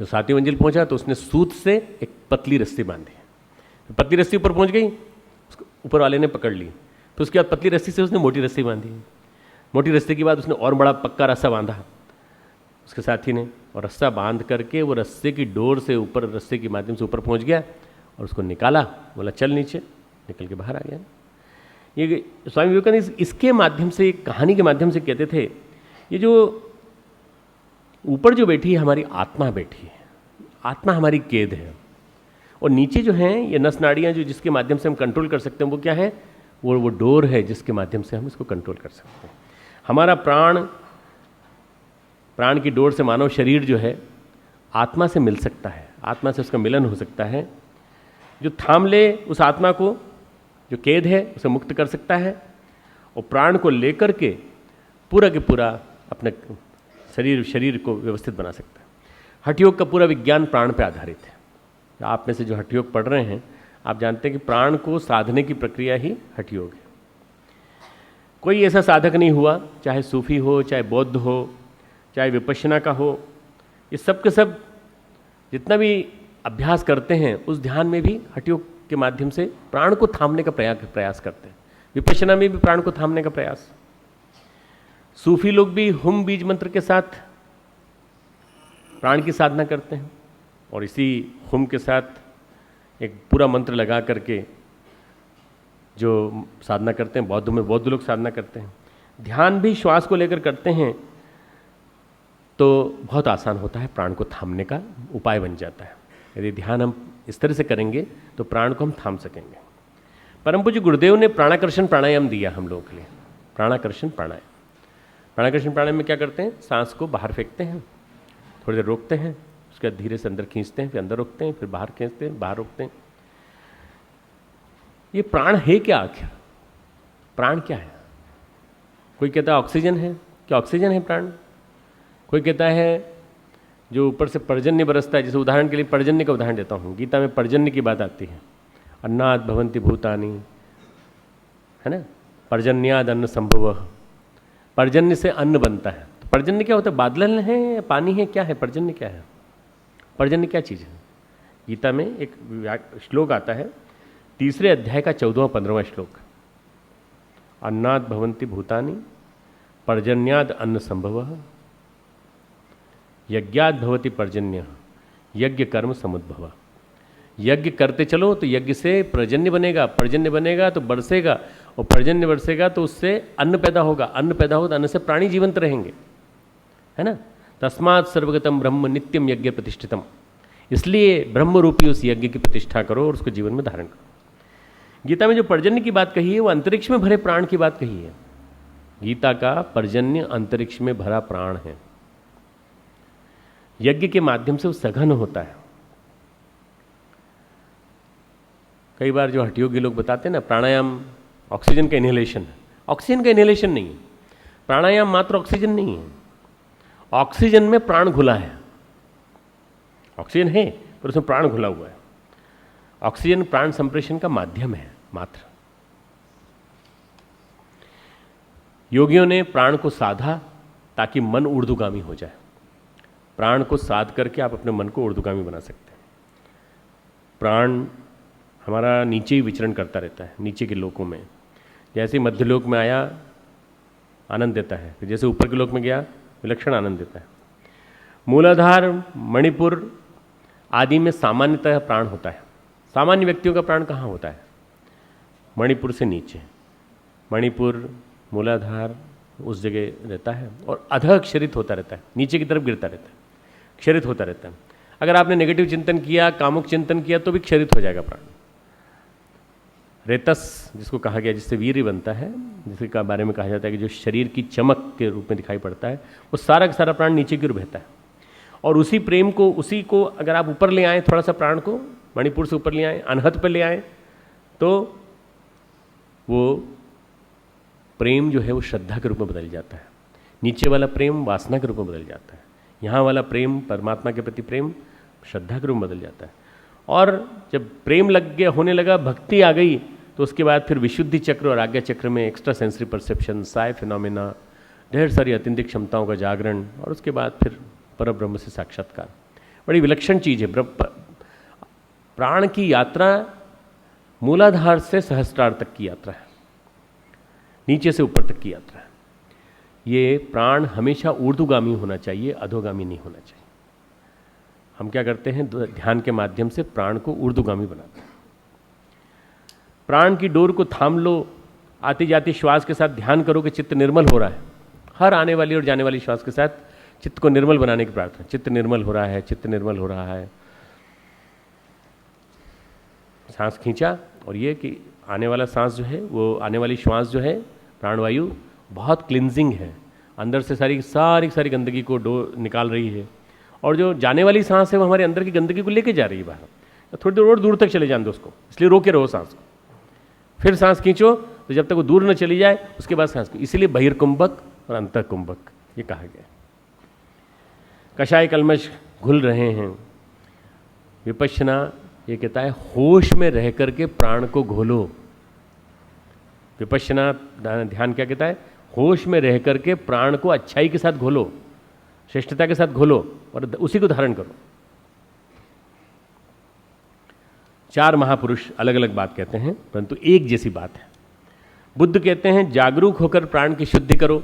जो 7वीं मंजिल पहुंचा तो उसने सूत से एक पतली रस्सी बांधी। पतली रस्सी ऊपर पहुंच गई, उसको ऊपर वाले ने पकड़ ली। तो उसके बाद पतली रस्सी से उसने मोटी रस्सी बांधी। मोटी रस्सी के बाद उसने और बड़ा पक्का रस्सा बांधा उसके साथी ने, और रस्सा बांध करके वो रस्से की डोर से ऊपर, रस्से के माध्यम से ऊपर पहुंच गया और उसको निकाला। बोला चल नीचे, निकल के बाहर आ गया। ये स्वामी विवेकानंद इसके माध्यम से, एक कहानी के माध्यम से कहते थे, ये जो ऊपर जो बैठी है हमारी आत्मा बैठी है, आत्मा हमारी कैद है, और नीचे जो हैं ये नस नाड़ियाँ जो जिसके माध्यम से हम कंट्रोल कर सकते हैं, वो क्या है? वो डोर है जिसके माध्यम से हम इसको कंट्रोल कर सकते हैं। हमारा प्राण की डोर से मानव शरीर जो है आत्मा से मिल सकता है, आत्मा से उसका मिलन हो सकता है। जो थाम ले उस आत्मा को, जो कैद है, उसे मुक्त कर सकता है और प्राण को लेकर के पूरा के पूरा अपने शरीर को व्यवस्थित बना सकता है। हठयोग का पूरा विज्ञान प्राण पर आधारित है। आप में से जो हठयोग पढ़ रहे हैं, आप जानते हैं कि प्राण को साधने की प्रक्रिया ही हठयोग है। कोई ऐसा साधक नहीं हुआ, चाहे सूफी हो, चाहे बौद्ध हो, चाहे विपश्यना का हो, ये सब के सब जितना भी अभ्यास करते हैं उस ध्यान में भी हठयोग के माध्यम से प्राण को थामने का प्रयास करते हैं। विपश्यना में भी प्राण को थामने का प्रयास। सूफी लोग भी हुम बीज मंत्र के साथ प्राण की साधना करते हैं और इसी हुम के साथ एक पूरा मंत्र लगा करके जो साधना करते हैं। बौद्ध में बौद्ध लोग साधना करते हैं। ध्यान भी श्वास को लेकर करते हैं तो बहुत आसान होता है, प्राण को थामने का उपाय बन जाता है। यदि ध्यान हम इस तरह से करेंगे तो प्राण को हम थाम सकेंगे। परम पूज्य गुरुदेव ने प्राणाकर्षण प्राणायाम दिया हम लोगों के लिए। प्राणाकर्षण प्राणायाम, प्राणाकर्षण प्राणायाम में क्या करते हैं, सांस को बाहर फेंकते हैं, थोड़ी देर रोकते हैं, उसके बाद धीरे से अंदर खींचते हैं, फिर अंदर रोकते हैं, फिर बाहर खींचते हैं, बाहर रोकते हैं। ये प्राण है क्या आखिर? प्राण क्या है? कोई कहता है ऑक्सीजन है। क्या ऑक्सीजन है प्राण? कोई कहता है जो ऊपर से पर्जन्य बरसता है, जैसे उदाहरण के लिए पर्जन्य का उदाहरण देता हूँ। गीता में पर्जन्य की बात आती है, अन्नाद भवन्ति भूतानि, है ना, पर्जन्याद अन्न संभवः। पर्जन्य से अन्न बनता है। तो पर्जन्य क्या होता है? बादल है या पानी है? क्या है पर्जन्य? क्या है पर्जन्य? क्या चीज़ है? गीता में एक श्लोक आता है, 3 अध्याय का 14वां-15वां श्लोक। अन्नाद भवन्ति भूतानि पर्जन्याद अन्न संभवः यज्ञाद भवति पर्जन्य यज्ञ कर्म समुद्भव। यज्ञ करते चलो तो यज्ञ से पर्जन्य बनेगा, पर्जन्य बनेगा तो बरसेगा, और पर्जन्य बरसेगा तो उससे अन्न पैदा होगा, अन्न पैदा होगा तो अन्न से प्राणी जीवंत रहेंगे, है ना। तस्मात् सर्वगतम ब्रह्म नित्यम यज्ञ प्रतिष्ठितम। इसलिए ब्रह्म रूपी उस यज्ञ की प्रतिष्ठा करो और उसको जीवन में धारण करो। गीता में जो पर्जन्य की बात कही है वो अंतरिक्ष में भरे प्राण की बात कही है। गीता का पर्जन्य अंतरिक्ष में भरा प्राण है। यज्ञ के माध्यम से वो सघन होता है। कई बार जो हठयोगी लोग बताते हैं ना, प्राणायाम ऑक्सीजन का इनहेलेशन है। ऑक्सीजन का इनहेलेशन नहीं है। प्राणायाम मात्र ऑक्सीजन नहीं है, ऑक्सीजन में प्राण घुला है। ऑक्सीजन है पर उसमें प्राण घुला हुआ है। ऑक्सीजन प्राण संप्रेषण का माध्यम है मात्र। योगियों ने प्राण को साधा ताकि मन ऊर्ध्वगामी हो जाए। प्राण को साध करके आप अपने मन को ऊर्ध्वगामी बना सकते हैं। प्राण हमारा नीचे ही विचरण करता रहता है, नीचे के लोकों में। जैसे मध्यलोक में आया आनंद देता है, फिर जैसे ऊपर के लोक में गया विलक्षण आनंद देता है। मूलाधार, मणिपुर आदि में सामान्यतः प्राण होता है। सामान्य व्यक्तियों का प्राण कहाँ होता है? मणिपुर से नीचे। मणिपुर, मूलाधार उस जगह रहता है और अधः क्षरित होता रहता है, नीचे की तरफ गिरता रहता है, क्षरित होता रहता है। अगर आपने नेगेटिव चिंतन किया, कामुक चिंतन किया तो भी क्षरित हो जाएगा प्राण। रेतस जिसको कहा गया, जिससे वीर्य बनता है, जिसके बारे में कहा जाता है कि जो शरीर की चमक के रूप में दिखाई पड़ता है, वो सारा का सारा प्राण नीचे की ओर बहता है। और उसी प्रेम को, उसी को अगर आप ऊपर ले आए, थोड़ा सा प्राण को मणिपुर से ऊपर ले आए, अनहत पर ले आए, तो वो प्रेम जो है वो श्रद्धा के रूप में बदल जाता है। नीचे वाला प्रेम वासना के रूप में बदल जाता है। यहाँ वाला प्रेम, परमात्मा के प्रति प्रेम, श्रद्धा के रूप में बदल जाता है। और जब प्रेम लग गया, होने लगा, भक्ति आ गई, तो उसके बाद फिर विशुद्धि चक्र और आज्ञा चक्र में extra sensory perception, Sai phenomena, ढेर सारी अतींद्रिय क्षमताओं का जागरण, और उसके बाद फिर परब्रह्म से साक्षात्कार। बड़ी विलक्षण चीज़ है। प्राण की यात्रा मूलाधार से सहस्त्रार तक की यात्रा है, नीचे से ऊपर तक की यात्रा है। ये प्राण हमेशा ऊर्ध्वगामी होना चाहिए, अधोगामी नहीं होना चाहिए। हम क्या करते हैं, ध्यान के माध्यम से प्राण को ऊर्ध्वगामी बनाते हैं। प्राण की डोर को थाम लो, आती जाती श्वास के साथ ध्यान करो कि चित्त निर्मल हो रहा है। हर आने वाली और जाने वाली श्वास के साथ चित्त को निर्मल बनाने की प्रार्थना। चित्त निर्मल हो रहा है, चित्त निर्मल हो रहा है। सांस खींचा, और ये कि आने वाला सांस जो है, वो आने वाली श्वास जो है, प्राणवायु बहुत क्लिनजिंग है, अंदर से सारी गंदगी को निकाल रही है। और जो जाने वाली सांस है वो हमारे अंदर की गंदगी को लेके जा रही है बाहर। थोड़ी देर और दूर तक चले जाने दो उसको, इसलिए रोके रहो सांस को। फिर सांस खींचो, तो जब तक वो दूर न चली जाए उसके बाद सांस को, इसलिए बहिर्कुंभक और अंतर्कुंभक ये कहा गया। कषाय कलमश घुल रहे हैं। विपश्यना ये कहता है होश में रह करके प्राण को घोलो। विपश्यना ध्यान क्या कहता है? होश में रह करके प्राण को अच्छाई के साथ घोलो, श्रेष्ठता के साथ घोलो और उसी को धारण करो। चार महापुरुष अलग अलग बात कहते हैं, परंतु एक जैसी बात है। बुद्ध कहते हैं जागरूक होकर प्राण की शुद्धि करो।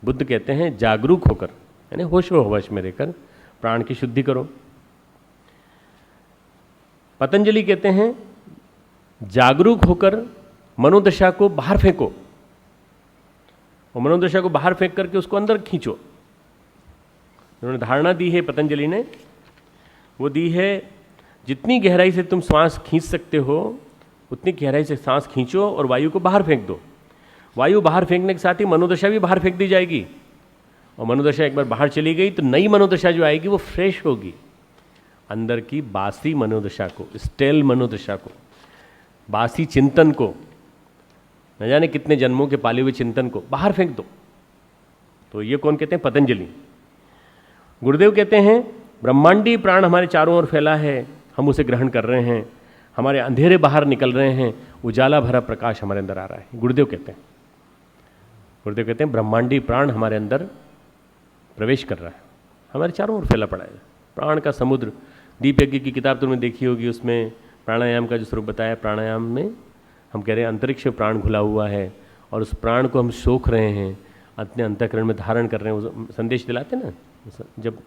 बुद्ध कहते हैं जागरूक होकर, यानी होशो हवश में रहकर प्राण की शुद्धि करो। पतंजलि कहते हैं जागरूक होकर मनोदशा को बाहर फेंको, और मनोदशा को बाहर फेंक करके उसको अंदर खींचो। उन्होंने धारणा दी है पतंजलि ने, वो दी है जितनी गहराई से तुम श्वास खींच सकते हो उतनी गहराई से सांस खींचो और वायु को बाहर फेंक दो। वायु बाहर फेंकने के साथ ही मनोदशा भी बाहर फेंक दी जाएगी, और मनोदशा एक बार बाहर चली गई तो नई मनोदशा जो आएगी वो फ्रेश होगी। अंदर की बासी मनोदशा को, स्टेल मनोदशा को, बासी चिंतन को, न जाने कितने जन्मों के पाले हुए चिंतन को बाहर फेंक दो। तो ये कौन कहते हैं? पतंजलि। गुरुदेव कहते हैं ब्रह्मांडी प्राण हमारे चारों ओर फैला है, हम उसे ग्रहण कर रहे हैं, हमारे अंधेरे बाहर निकल रहे हैं, उजाला भरा प्रकाश हमारे अंदर आ रहा है। गुरुदेव कहते हैं ब्रह्मांडी प्राण हमारे अंदर प्रवेश कर रहा है, हमारे चारों ओर फैला पड़ा है। प्राण का समुद्र, दीप यज्ञ की किताब तुमने देखी होगी, उसमें प्राणायाम का जो स्वरूप बताया, प्राणायाम में हम कह रहे हैं अंतरिक्ष में प्राण घुला हुआ है, और उस प्राण को हम सोख रहे हैं, अपने अंतःकरण में धारण कर रहे हैं। वो संदेश दिलाते हैं ना, जब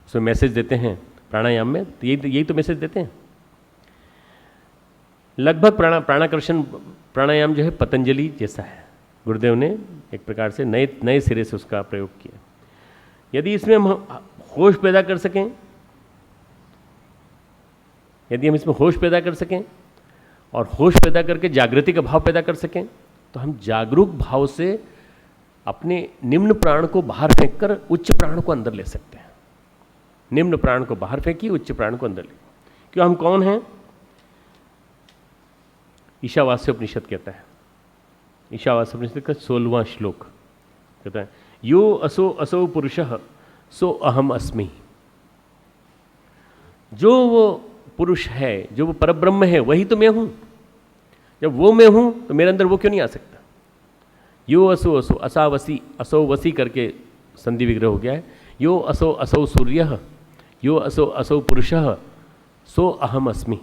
उसमें मैसेज देते हैं प्राणायाम में, तो यही तो मैसेज देते हैं। लगभग प्राणाकर्षण प्राणायाम जो है पतंजलि जैसा है। गुरुदेव ने एक प्रकार से नए सिरे से उसका प्रयोग किया। यदि इसमें हम होश पैदा कर सकें, और होश पैदा करके जागृति का भाव पैदा कर सकें, तो हम जागरूक भाव से अपने निम्न प्राण को बाहर फेंककर उच्च प्राण को अंदर ले सकते हैं। निम्न प्राण को बाहर फेंकिए, उच्च प्राण को अंदर ले। क्यों? हम कौन हैं? ईशावास्य उपनिषद कहता है, ईशावास्य उपनिषद का 16वां श्लोक कहता है, यो असो असो पुरुषः सो अहम अस्मि। जो वो पुरुष है, जो वो परब्रह्म है, वही तो मैं हूं। जब वो मैं हूं तो मेरे अंदर वो क्यों नहीं आ सकता? यो असो असो, असावसी, असो वसी करके संधि विग्रह हो गया है। यो असो असो सूर्यः, यो असो असो पुरुषः सो अहम अस्मि।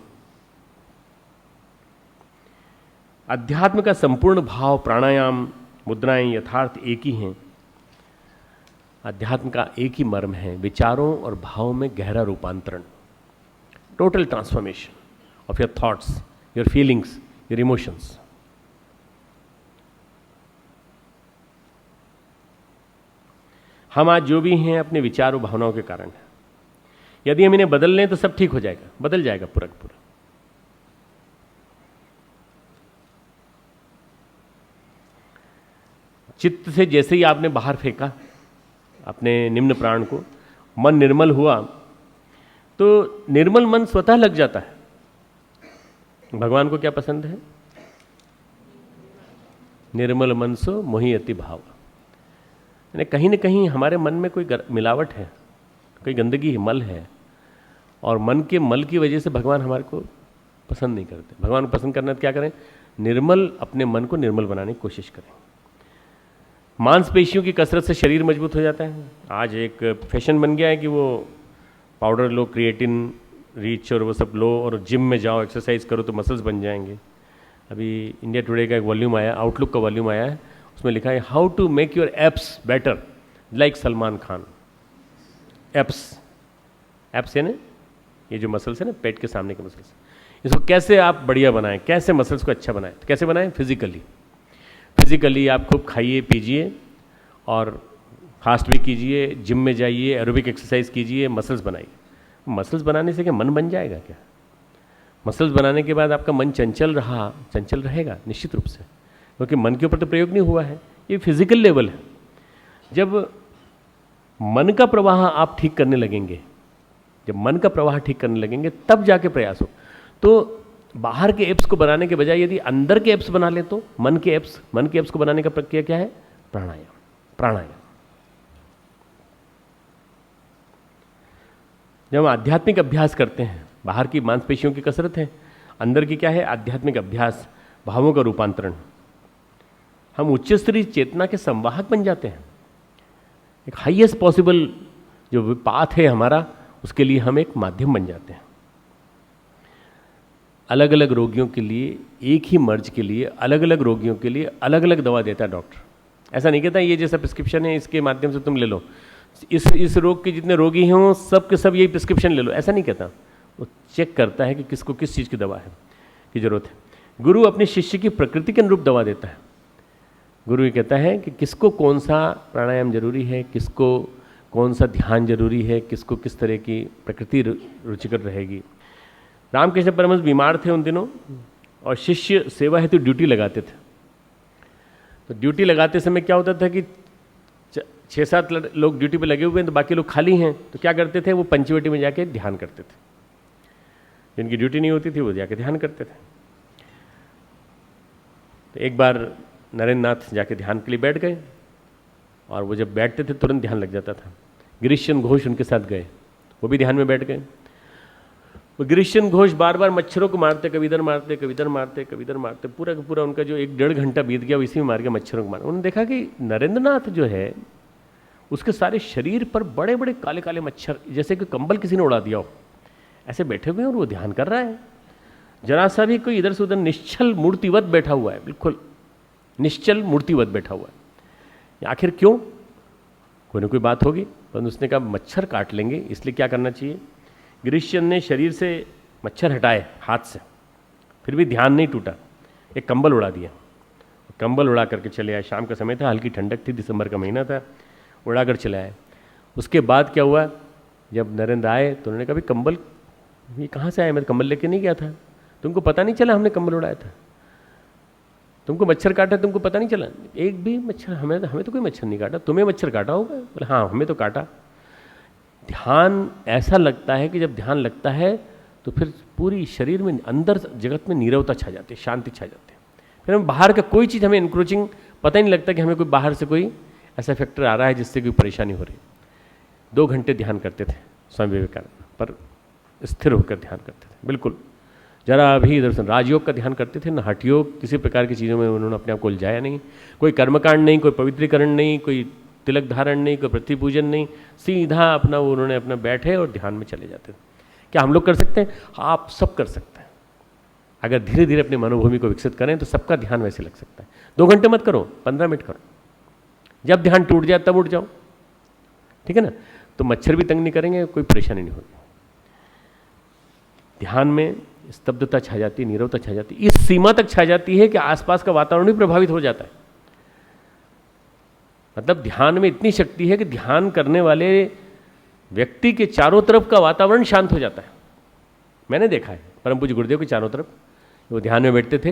अध्यात्म का संपूर्ण भाव, प्राणायाम, मुद्राएं यथार्थ एक ही हैं। अध्यात्म का एक ही मर्म है, विचारों और भावों में गहरा रूपांतरण, total transformation of your thoughts, your feelings, your emotions. हम आज जो भी हैं अपने विचार और भावनाओं के कारण हैं। यदि हम इन्हें बदल लें तो सब ठीक हो जाएगा, बदल जाएगा पूरा का पूरा। चित्त से जैसे ही आपने बाहर फेंका अपने निम्न प्राण को, मन निर्मल हुआ, तो निर्मल मन स्वतः लग जाता है। भगवान को क्या पसंद है? निर्मल मन सो मोहि अति भाव। यानी कहीं न कहीं हमारे मन में कोई मिलावट है, कोई गंदगी है, मल है, और मन के मल की वजह से भगवान हमारे को पसंद नहीं करते। भगवान को पसंद करना तो क्या करें? निर्मल, अपने मन को निर्मल बनाने की कोशिश करें। मांसपेशियों की कसरत से शरीर मजबूत हो जाता है। आज एक फैशन बन गया है कि वो पाउडर लो, क्रिएटिन रिच और वो सब लो, और जिम में जाओ, एक्सरसाइज करो तो मसल्स बन जाएंगे। अभी इंडिया टुडे का एक वॉल्यूम आया, आउटलुक का वॉल्यूम आया है, उसमें लिखा है how to make your apps better like Salman Khan. Apps है ना, ये जो मसल्स है ना, पेट के सामने के मसल्स, इसको कैसे आप बढ़िया बनाएं, कैसे मसल्स को अच्छा बनाएं? तो कैसे बनाएं? फिजिकली आप खूब खाइए पीजिए और फास्ट भी कीजिए, जिम में जाइए, एरोबिक एक्सरसाइज कीजिए, मसल्स बनाइए। मसल्स बनाने से क्या मन बन जाएगा क्या? मसल्स बनाने के बाद आपका मन चंचल रहेगा निश्चित रूप से, क्योंकि मन के ऊपर तो प्रयोग नहीं हुआ है, ये फिजिकल लेवल है। जब मन का प्रवाह आप ठीक करने लगेंगे, तब जाके प्रयास हो। तो बाहर के एप्स को बनाने के बजाय यदि अंदर के एप्स बना ले तो मन के एप्स को बनाने का प्रक्रिया क्या है? प्राणायाम। जब हम आध्यात्मिक अभ्यास करते हैं, बाहर की मांसपेशियों की कसरत है, अंदर की क्या है? आध्यात्मिक अभ्यास, भावों का रूपांतरण। हम उच्च स्तरीय चेतना के संवाहक बन जाते हैं। एक हाईएस्ट पॉसिबल जो पाथ है हमारा, उसके लिए हम एक माध्यम बन जाते हैं। अलग अलग रोगियों के लिए, एक ही मर्ज के लिए, अलग अलग रोगियों के लिए अलग अलग दवा देता है डॉक्टर। ऐसा नहीं कहता ये जैसा प्रिस्क्रिप्शन है इसके माध्यम से तुम ले लो, इस रोग के जितने रोगी हों सब के सब यही प्रिस्क्रिप्शन ले लो, ऐसा नहीं कहता। वो चेक करता है कि किसको किस चीज़ की दवा है की जरूरत है। गुरु अपने शिष्य की प्रकृति के अनुरूप दवा देता है। गुरु ये कहता है कि किसको कौन सा प्राणायाम जरूरी है, किसको कौन सा ध्यान जरूरी है, किसको किस तरह की प्रकृति रुचिकर रहेगी। रामकृष्ण परमहंस बीमार थे उन दिनों और शिष्य सेवा हेतु ड्यूटी लगाते थे। तो ड्यूटी लगाते समय क्या होता था कि 6-7 लोग ड्यूटी पे लगे हुए हैं तो बाकी लोग खाली हैं, तो क्या करते थे वो पंचवटी में जाके ध्यान करते थे। जिनकी ड्यूटी नहीं होती थी वो जाके ध्यान करते थे। तो एक बार नरेंद्र नाथ जाके ध्यान के लिए बैठ गए और वो जब बैठते थे तुरंत ध्यान लग जाता था। गिरीशचंद्र घोष उनके साथ गए, वो भी ध्यान में बैठ गए। वो गिरीशचंद्र घोष बार बार मच्छरों को मारते, कभी इधर मारते, कभी इधर मारते, कभी इधर मारते। पूरा का पूरा उनका जो 1-1.5 घंटा बीत गया इसी में मार के मच्छरों को मारा। उन्होंने देखा कि नरेंद्र नाथ जो है उसके सारे शरीर पर बड़े बड़े काले काले मच्छर, जैसे कि कंबल किसी ने उड़ा दिया हो, ऐसे बैठे हुए हैं और वो ध्यान कर रहा है। जरा सा भी कोई इधर से उधर निश्चल मूर्तिवत बैठा हुआ है, बिल्कुल निश्चल मूर्तिवत बैठा हुआ है। आखिर क्यों? कोई ना कोई बात होगी। परंतु उसने कहा मच्छर काट लेंगे, इसलिए क्या करना चाहिए। गिरीशचंद्र ने शरीर से मच्छर हटाए हाथ से, फिर भी ध्यान नहीं टूटा। एक कंबल उड़ा दिया, कंबल उड़ा करके चले आए। शाम का समय था, हल्की ठंडक थी, दिसंबर का महीना था, उड़ा कर चले आए। उसके बाद क्या हुआ, जब नरेंद्र आए तो उन्होंने कहा भाई कंबल ये कहाँ से आया, मैं तो कंबल लेके नहीं गया था, तुमको पता नहीं चला हमने कंबल उड़ाया था, तुमको मच्छर काटा तुमको पता नहीं चला। एक भी मच्छर, हमें तो कोई मच्छर नहीं काटा, तुम्हें मच्छर काटा होगा। बोले हाँ हमें तो काटा। ध्यान ऐसा लगता है कि जब ध्यान लगता है तो फिर पूरी शरीर में अंदर जगत में नीरवता छा जाती है, शांति छा जाती है। फिर हम बाहर का कोई चीज़ हमें इंक्रोचिंग पता ही नहीं लगता कि हमें कोई बाहर से कोई ऐसा फैक्टर आ रहा है जिससे कोई परेशानी हो रही। 2 घंटे ध्यान करते थे स्वामी विवेकानंद, पर स्थिर होकर ध्यान करते थे, बिल्कुल जरा भी इधर से। राजयोग का ध्यान करते थे, न हठयोग, किसी प्रकार की चीज़ों में उन्होंने अपने आप को उलझाया नहीं। कोई कर्मकांड नहीं, कोई पवित्रीकरण नहीं, कोई तिलक धारण नहीं, कोई पृथ्वी पूजन नहीं, सीधा अपना वो उन्होंने अपना बैठे और ध्यान में चले जाते थे। क्या हम लोग कर सकते हैं? आप सब कर सकते हैं। अगर धीरे धीरे अपनी मनोभूमि को विकसित करें तो सबका ध्यान वैसे लग सकता है। 2 घंटे मत करो, 15 मिनट करो। जब ध्यान टूट जाए तब उठ जाओ, ठीक है ना। तो मच्छर भी तंग नहीं करेंगे, कोई परेशानी नहीं होगी। ध्यान में स्तब्धता छा जाती है, नीरवता छा जाती है, इस सीमा तक छा जाती है कि आसपास का वातावरण भी प्रभावित हो जाता है। मतलब ध्यान में इतनी शक्ति है कि ध्यान करने वाले व्यक्ति के चारों तरफ का वातावरण शांत हो जाता है। मैंने देखा है परम पूज्य गुरुदेव के चारों तरफ, वो ध्यान में बैठते थे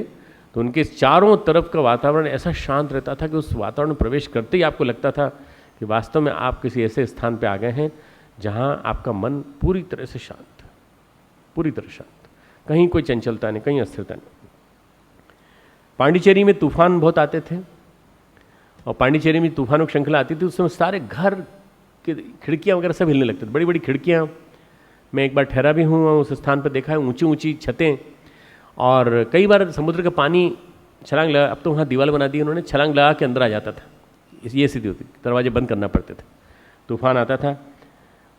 तो उनके चारों तरफ का वातावरण ऐसा शांत रहता था कि उस वातावरण में प्रवेश करते ही आपको लगता था कि वास्तव में आप किसी ऐसे स्थान पे आ गए हैं जहां आपका मन पूरी तरह से शांत, पूरी तरह शांत, कहीं कोई चंचलता नहीं, कहीं अस्थिरता नहीं। पांडिचेरी में तूफान बहुत आते थे और पांडिचेरी में तूफानों की श्रृंखला आती थी, उस समय सारे घर के खिड़कियाँ वगैरह सब हिलने लगते थे, बड़ी बड़ी खिड़कियाँ। मैं एक बार ठहरा भी हूँ उस स्थान पर, देखा है ऊंची ऊंची छतें, और कई बार समुद्र का पानी छलांग लगा, अब तो वहाँ दीवार बना दी उन्होंने, छलांग लगा के अंदर आ जाता था। ये स्थिति होती, दरवाजे बंद करना पड़ते थे। तूफान आता था,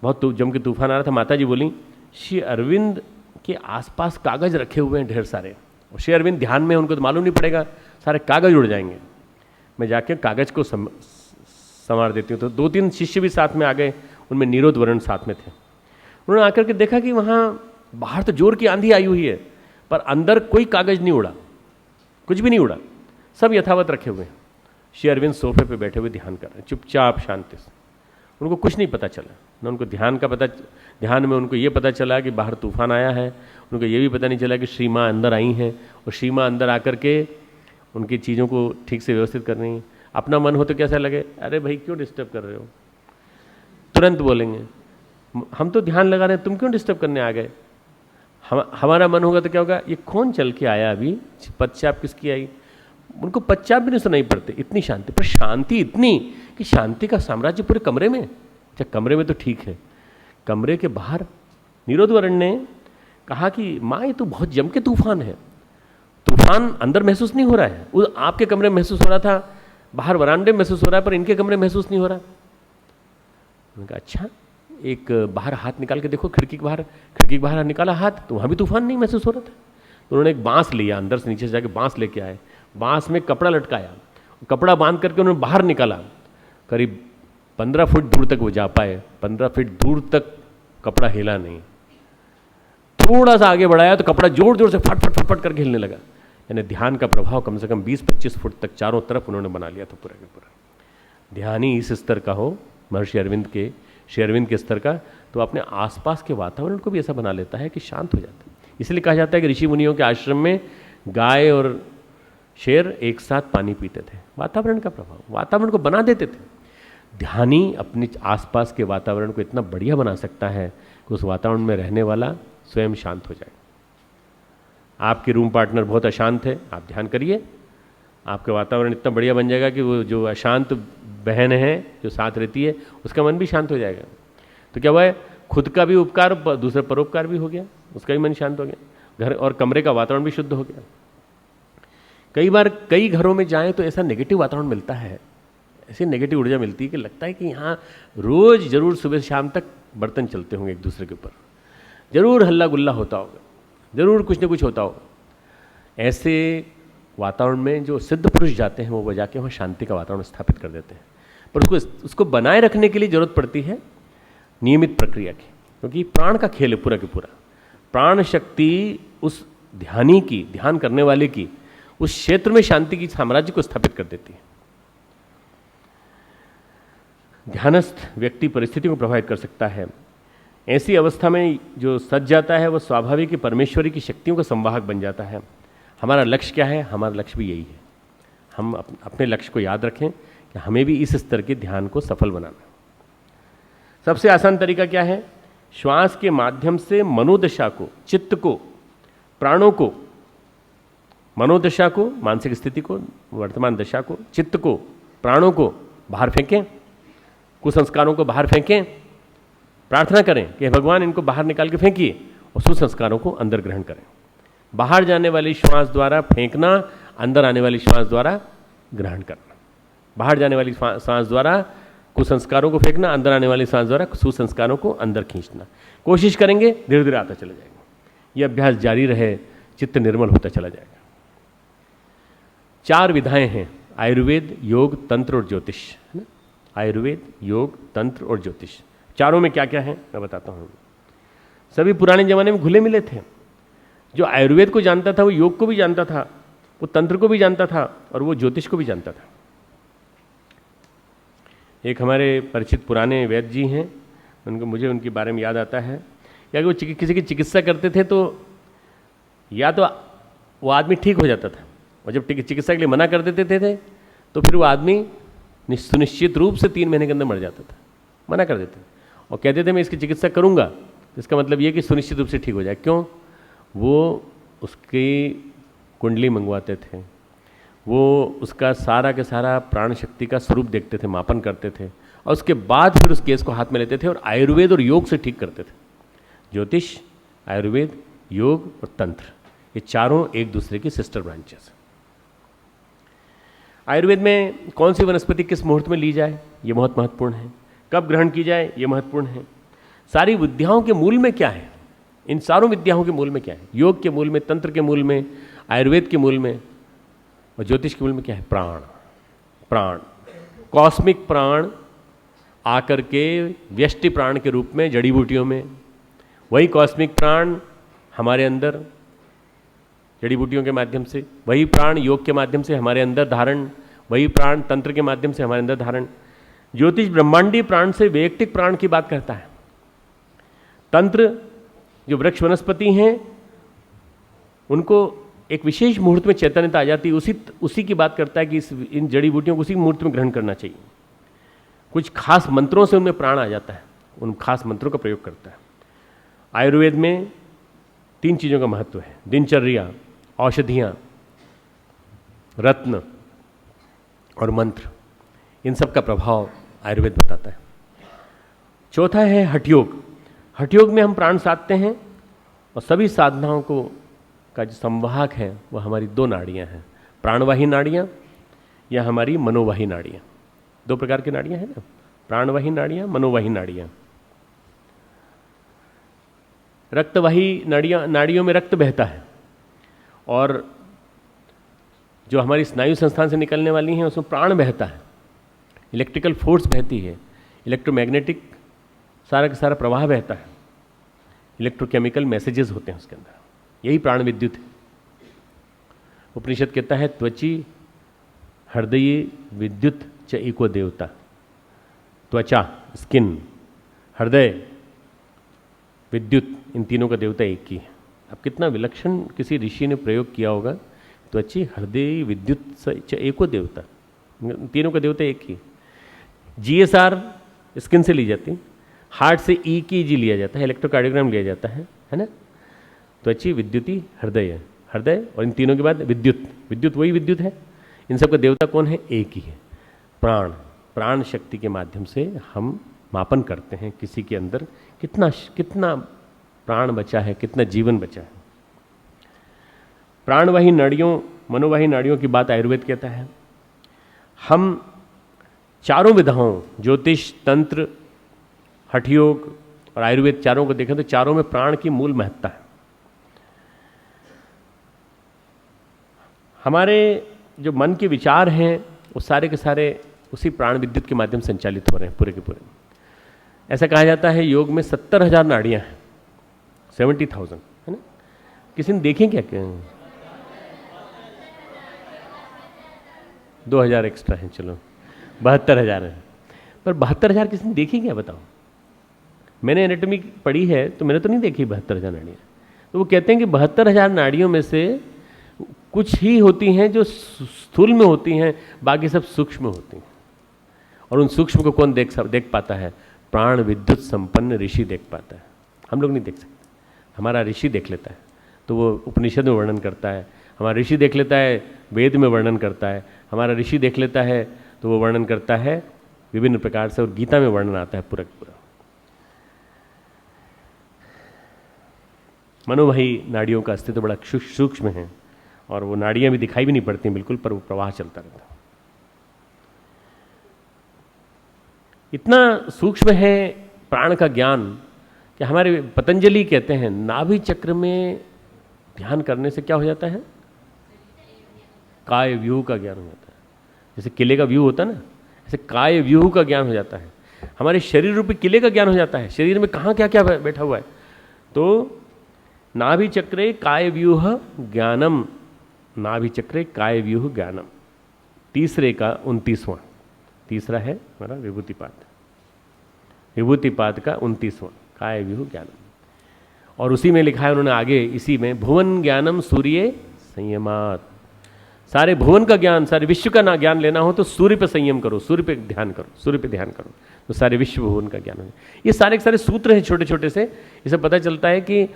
बहुत जम के तूफान आ रहा था। माता जी बोली श्री अरविंद के आसपास कागज रखे हुए हैं ढेर सारे, और श्री अरविंद ध्यान में, उनको तो मालूम नहीं पड़ेगा, सारे कागज उड़ जाएंगे। मैं जाके कागज को संवार देती हूँ। तो 2-3 शिष्य भी साथ में आ गए, उनमें निरोध वर्ण साथ में थे। उन्होंने आकर के देखा कि वहाँ बाहर तो जोर की आंधी आई हुई है, पर अंदर कोई कागज नहीं उड़ा, कुछ भी नहीं उड़ा, सब यथावत रखे हुए हैं। श्री अरविंद सोफे पे बैठे हुए ध्यान कर रहे हैं, चुपचाप शांति से। उनको कुछ नहीं पता चला, न उनको ध्यान में उनको ये पता चला कि बाहर तूफान आया है, उनको ये भी पता नहीं चला कि श्री माँ अंदर आई हैं और श्री माँ अंदर आकर के उनकी चीज़ों को ठीक से व्यवस्थित कर रही हैं। अपना मन हो तो कैसा लगे, अरे भाई क्यों डिस्टर्ब कर रहे हो, तुरंत बोलेंगे हम तो ध्यान लगा रहे हैं, तुम क्यों डिस्टर्ब करने आ गए। हमारा मन होगा तो क्या होगा, ये कौन चल के आया अभी, पश्चाप किसकी आई। उनको पश्चाप भी नहीं सुनाई पड़ते, इतनी शांति। पर शांति इतनी कि शांति का साम्राज्य पूरे कमरे में। अच्छा कमरे में तो ठीक है, कमरे के बाहर निरोध वर्ण ने कहा कि माँ ये तो बहुत जम के तूफान है, तूफान अंदर महसूस नहीं हो रहा है, वो आपके कमरे में महसूस हो रहा था, बाहर वरांडे में महसूस हो रहा है, पर इनके कमरे में महसूस नहीं हो रहा। उन्होंने कहा अच्छा, एक बाहर हाथ निकाल के देखो, खिड़की के बाहर निकाला हाथ, तो वहाँ भी तूफान नहीं महसूस हो रहा था। तो उन्होंने एक बांस लिया, अंदर से नीचे से जाके बांस लेके आए, बांस में कपड़ा लटकाया, कपड़ा बांध करके उन्होंने बाहर निकाला। करीब 15 फुट दूर तक वो जा पाए, 15 फीट दूर तक कपड़ा हिला नहीं। थोड़ा सा आगे बढ़ाया तो कपड़ा जोर जोर से फट फट फट फट करके हिलने लगा। यानी ध्यान का प्रभाव कम से कम 20-25 फुट तक चारों तरफ उन्होंने बना लिया था पूरा के पूरा। ध्यान ही इस स्तर का हो, महर्षि अरविंद के, श्री अरविंद के स्तर का, तो अपने आसपास के वातावरण को भी ऐसा बना लेता है कि शांत हो जाता है। इसलिए कहा जाता है कि ऋषि मुनियों के आश्रम में गाय और शेर एक साथ पानी पीते थे। वातावरण का प्रभाव, वातावरण को बना देते थे। ध्यानी अपने आसपास के वातावरण को इतना बढ़िया बना सकता है कि उस वातावरण में रहने वाला स्वयं शांत हो जाए। आपके रूम पार्टनर बहुत अशांत है, आप ध्यान करिए, आपका वातावरण इतना बढ़िया बन जाएगा कि वो जो अशांत बहन है जो साथ रहती है उसका मन भी शांत हो जाएगा। तो क्या हुआ है, खुद का भी उपकार, दूसरा परोपकार भी हो गया, उसका भी मन शांत हो गया, घर और कमरे का वातावरण भी शुद्ध हो गया। कई बार कई घरों में जाएं तो ऐसा नेगेटिव वातावरण मिलता है, ऐसी नेगेटिव ऊर्जा मिलती है कि लगता है कि यहाँ रोज जरूर सुबह से शाम तक बर्तन चलते होंगे एक दूसरे के ऊपर, जरूर हल्ला गुल्ला होता होगा, जरूर कुछ न कुछ होता होगा। ऐसे वातावरण में जो सिद्ध पुरुष जाते हैं वो जाके वहाँ शांति का वातावरण स्थापित कर देते हैं। पर उसको बनाए रखने के लिए जरूरत पड़ती है नियमित प्रक्रिया की, क्योंकि प्राण का खेल है पूरा के पूरा। प्राण शक्ति उस ध्यानी की, ध्यान करने वाले की, उस क्षेत्र में शांति की साम्राज्य को स्थापित कर देती है। ध्यानस्थ व्यक्ति परिस्थिति को प्रभावित कर सकता है। ऐसी अवस्था में जो सज जाता है वह स्वाभाविक ही परमेश्वरी की शक्तियों का संवाहक बन जाता है। हमारा लक्ष्य क्या है? हमारा लक्ष्य भी यही है, हम अपने लक्ष्य को याद रखें कि हमें भी इस स्तर के ध्यान को सफल बनाना। सबसे आसान तरीका क्या है? श्वास के माध्यम से मनोदशा को, चित्त को, प्राणों को, मनोदशा को, मानसिक स्थिति को, वर्तमान दशा को, चित्त को, प्राणों को बाहर फेंकें, कुसंस्कारों को बाहर फेंकें, प्रार्थना करें कि भगवान इनको बाहर निकाल के फेंकिए, और सुसंस्कारों को अंदर ग्रहण करें। बाहर जाने वाली श्वास द्वारा फेंकना, अंदर आने वाली श्वास द्वारा ग्रहण करना। बाहर जाने वाली श्वास द्वारा कुसंस्कारों को फेंकना, अंदर आने वाली श्वास द्वारा सुसंस्कारों को अंदर खींचना। कोशिश करेंगे, धीरे धीरे आता चला जाएगा। ये अभ्यास जारी रहे, चित्त निर्मल होता चला जाएगा। 4 विधाएं हैं, आयुर्वेद, योग, तंत्र और ज्योतिष, है ना? आयुर्वेद, योग, तंत्र और ज्योतिष, चारों में क्या क्या है मैं बताता हूँ। सभी पुराने जमाने में घुले मिले थे। जो आयुर्वेद को जानता था वो योग को भी जानता था, वो तंत्र को भी जानता था, और वो ज्योतिष को भी जानता था। एक हमारे परिचित पुराने वैद्य जी हैं, मुझे उनके बारे में याद आता है, या कि वो किसी की चिकित्सा करते थे तो या तो वो आदमी ठीक हो जाता था, और जब चिकित्सा के लिए मना कर देते थे तो फिर वो आदमी सुनिश्चित रूप से 3 महीने के अंदर मर जाता था। मना कर देते और कहते थे मैं इसकी चिकित्सा करूंगा, तो इसका मतलब ये कि सुनिश्चित रूप से ठीक हो जाए। क्यों? वो उसकी कुंडली मंगवाते थे, वो उसका सारा के सारा प्राण शक्ति का स्वरूप देखते थे, मापन करते थे, और उसके बाद फिर उस केस को हाथ में लेते थे और आयुर्वेद और योग से ठीक करते थे। ज्योतिष, आयुर्वेद, योग और तंत्र, ये चारों एक दूसरे की सिस्टर ब्रांचेस। आयुर्वेद में कौन सी वनस्पति किस मुहूर्त में ली जाए, ये बहुत महत्वपूर्ण है। कब ग्रहण की जाए, ये महत्वपूर्ण है। सारी विद्याओं के मूल में क्या है, इन सारों विद्याओं के मूल में क्या है? योग के मूल में, तंत्र के मूल में, आयुर्वेद के मूल में और ज्योतिष के मूल में क्या है? प्राण। प्राण, कॉस्मिक प्राण आकर के व्यष्टि प्राण के रूप में जड़ी बूटियों में, वही कॉस्मिक प्राण हमारे अंदर जड़ी बूटियों के माध्यम से, वही प्राण योग के माध्यम से हमारे अंदर धारण, वही प्राण तंत्र के माध्यम से हमारे अंदर धारण। ज्योतिष ब्रह्मांडीय प्राण से वैयक्तिक प्राण की बात करता है। तंत्र जो वृक्ष वनस्पति हैं उनको एक विशेष मुहूर्त में चैतन्यता आ जाती है, उसी की बात करता है कि इन जड़ी बूटियों को उसी मुहूर्त में ग्रहण करना चाहिए। कुछ खास मंत्रों से उनमें प्राण आ जाता है, उन खास मंत्रों का प्रयोग करता है। आयुर्वेद में 3 चीज़ों का महत्व है, दिनचर्या, औषधियाँ, रत्न और मंत्र, इन सब का प्रभाव आयुर्वेद बताता है। चौथा है हठयोग। हठयोग में हम प्राण साधते हैं और सभी साधनाओं को का जो संवाहक है वह हमारी 2 नाड़ियाँ हैं, प्राणवाही नाड़ियाँ या हमारी मनोवाही नाड़ियाँ। 2 प्रकार की नाड़ियाँ हैं ना, प्राणवाही नाड़ियाँ, मनोवाही नाड़ियाँ। रक्तवाही नाड़ियों में रक्त बहता है, और जो हमारी स्नायु संस्थान से निकलने वाली हैं उसमें प्राण बहता है, इलेक्ट्रिकल फोर्स बहती है, इलेक्ट्रोमैग्नेटिक सारा का सारा प्रवाह बहता है, इलेक्ट्रोकेमिकल मैसेजेस होते हैं उसके अंदर, यही प्राण विद्युत है। उपनिषद कहता है त्वची हृदय विद्युत च एको देवता। त्वचा स्किन, हृदय, विद्युत, इन तीनों का देवता एक ही है। अब कितना विलक्षण किसी ऋषि ने प्रयोग किया होगा, त्वची हृदय विद्युत च एको देवता, तीनों का देवता एक ही। GSR स्किन से ली जाती, हार्ट से EKG लिया जाता है, इलेक्ट्रोकार्डियोग्राम लिया जाता है ना। त्वची विद्युती हृदय, हृदय और इन तीनों के बाद विद्युत, विद्युत वही विद्युत है। इन सब का देवता कौन है? एक ही है, प्राण। प्राण शक्ति के माध्यम से हम मापन करते हैं किसी के अंदर कितना प्राण बचा है, कितना जीवन बचा है। प्राणवाही नाड़ियों, मनोवाही नाड़ियों की बात आयुर्वेद कहता है। हम चारों विधाओं, ज्योतिष, तंत्र, हठयोग और आयुर्वेद, चारों को देखें तो चारों में प्राण की मूल महत्ता है। हमारे जो मन के विचार हैं वो सारे के सारे उसी प्राण विद्युत के माध्यम से संचालित हो रहे हैं पूरे के पूरे। ऐसा कहा जाता है योग में 70,000 नाड़ियां हैं, 70,000, है ना। किसी ने देखें क्या? 2,000 एक्स्ट्रा हैं, चलो 72,000 है, पर 72,000 किसी ने देखी क्या? बताओ। मैंने एनाटॉमी पढ़ी है तो मैंने तो नहीं देखी 72,000 नाड़ियाँ। तो वो कहते हैं कि 72,000 नाड़ियों में से कुछ ही होती हैं जो स्थूल में होती हैं, बाकी सब सूक्ष्म होती हैं। और उन सूक्ष्म को कौन देख पाता है? प्राण विद्युत संपन्न ऋषि देख पाता है। हम लोग नहीं देख सकते, हमारा ऋषि देख लेता है तो वो उपनिषद में वर्णन करता है, हमारा ऋषि देख लेता है वेद में वर्णन करता है, हमारा ऋषि देख लेता है तो वो वर्णन करता है विभिन्न प्रकार से, और गीता में वर्णन आता है पूरा पूरा। मनोवाही नाड़ियों का अस्तित्व बड़ा सूक्ष्म है और वो नाड़ियां भी दिखाई भी नहीं पड़ती बिल्कुल, पर वो प्रवाह चलता रहता है। इतना सूक्ष्म है प्राण का ज्ञान कि हमारे पतंजलि कहते हैं नाभि चक्र में ध्यान करने से क्या हो जाता है? काय व्यूह का ज्ञान हो जाता है। जैसे किले का व्यू होता है ना, ऐसे काय व्यूह का ज्ञान हो जाता है। हमारे शरीर रूपी किले का ज्ञान हो जाता है, शरीर में कहाँ क्या क्या बैठा हुआ है। तो नाभि चक्रे काय व्यूह ज्ञानम, नाभि चक्रे काय व्यूह ज्ञानम। तीसरे का 29वां, तीसरा है हमारा विभूतिपाद, विभूतिपाद का 29वां काय व्यूह ज्ञानम। और उसी में लिखा है उन्होंने आगे, इसी में भुवन ज्ञानम सूर्य संयमात। सारे भुवन का ज्ञान, सारे विश्व का ना ज्ञान लेना हो तो सूर्य पे संयम करो, सूर्य पे ध्यान करो, सूर्य पे ध्यान करो, तो सारे विश्व भुवन का ज्ञान हो। ये सारे के सारे सूत्र हैं छोटे छोटे से। इससे पता चलता है कि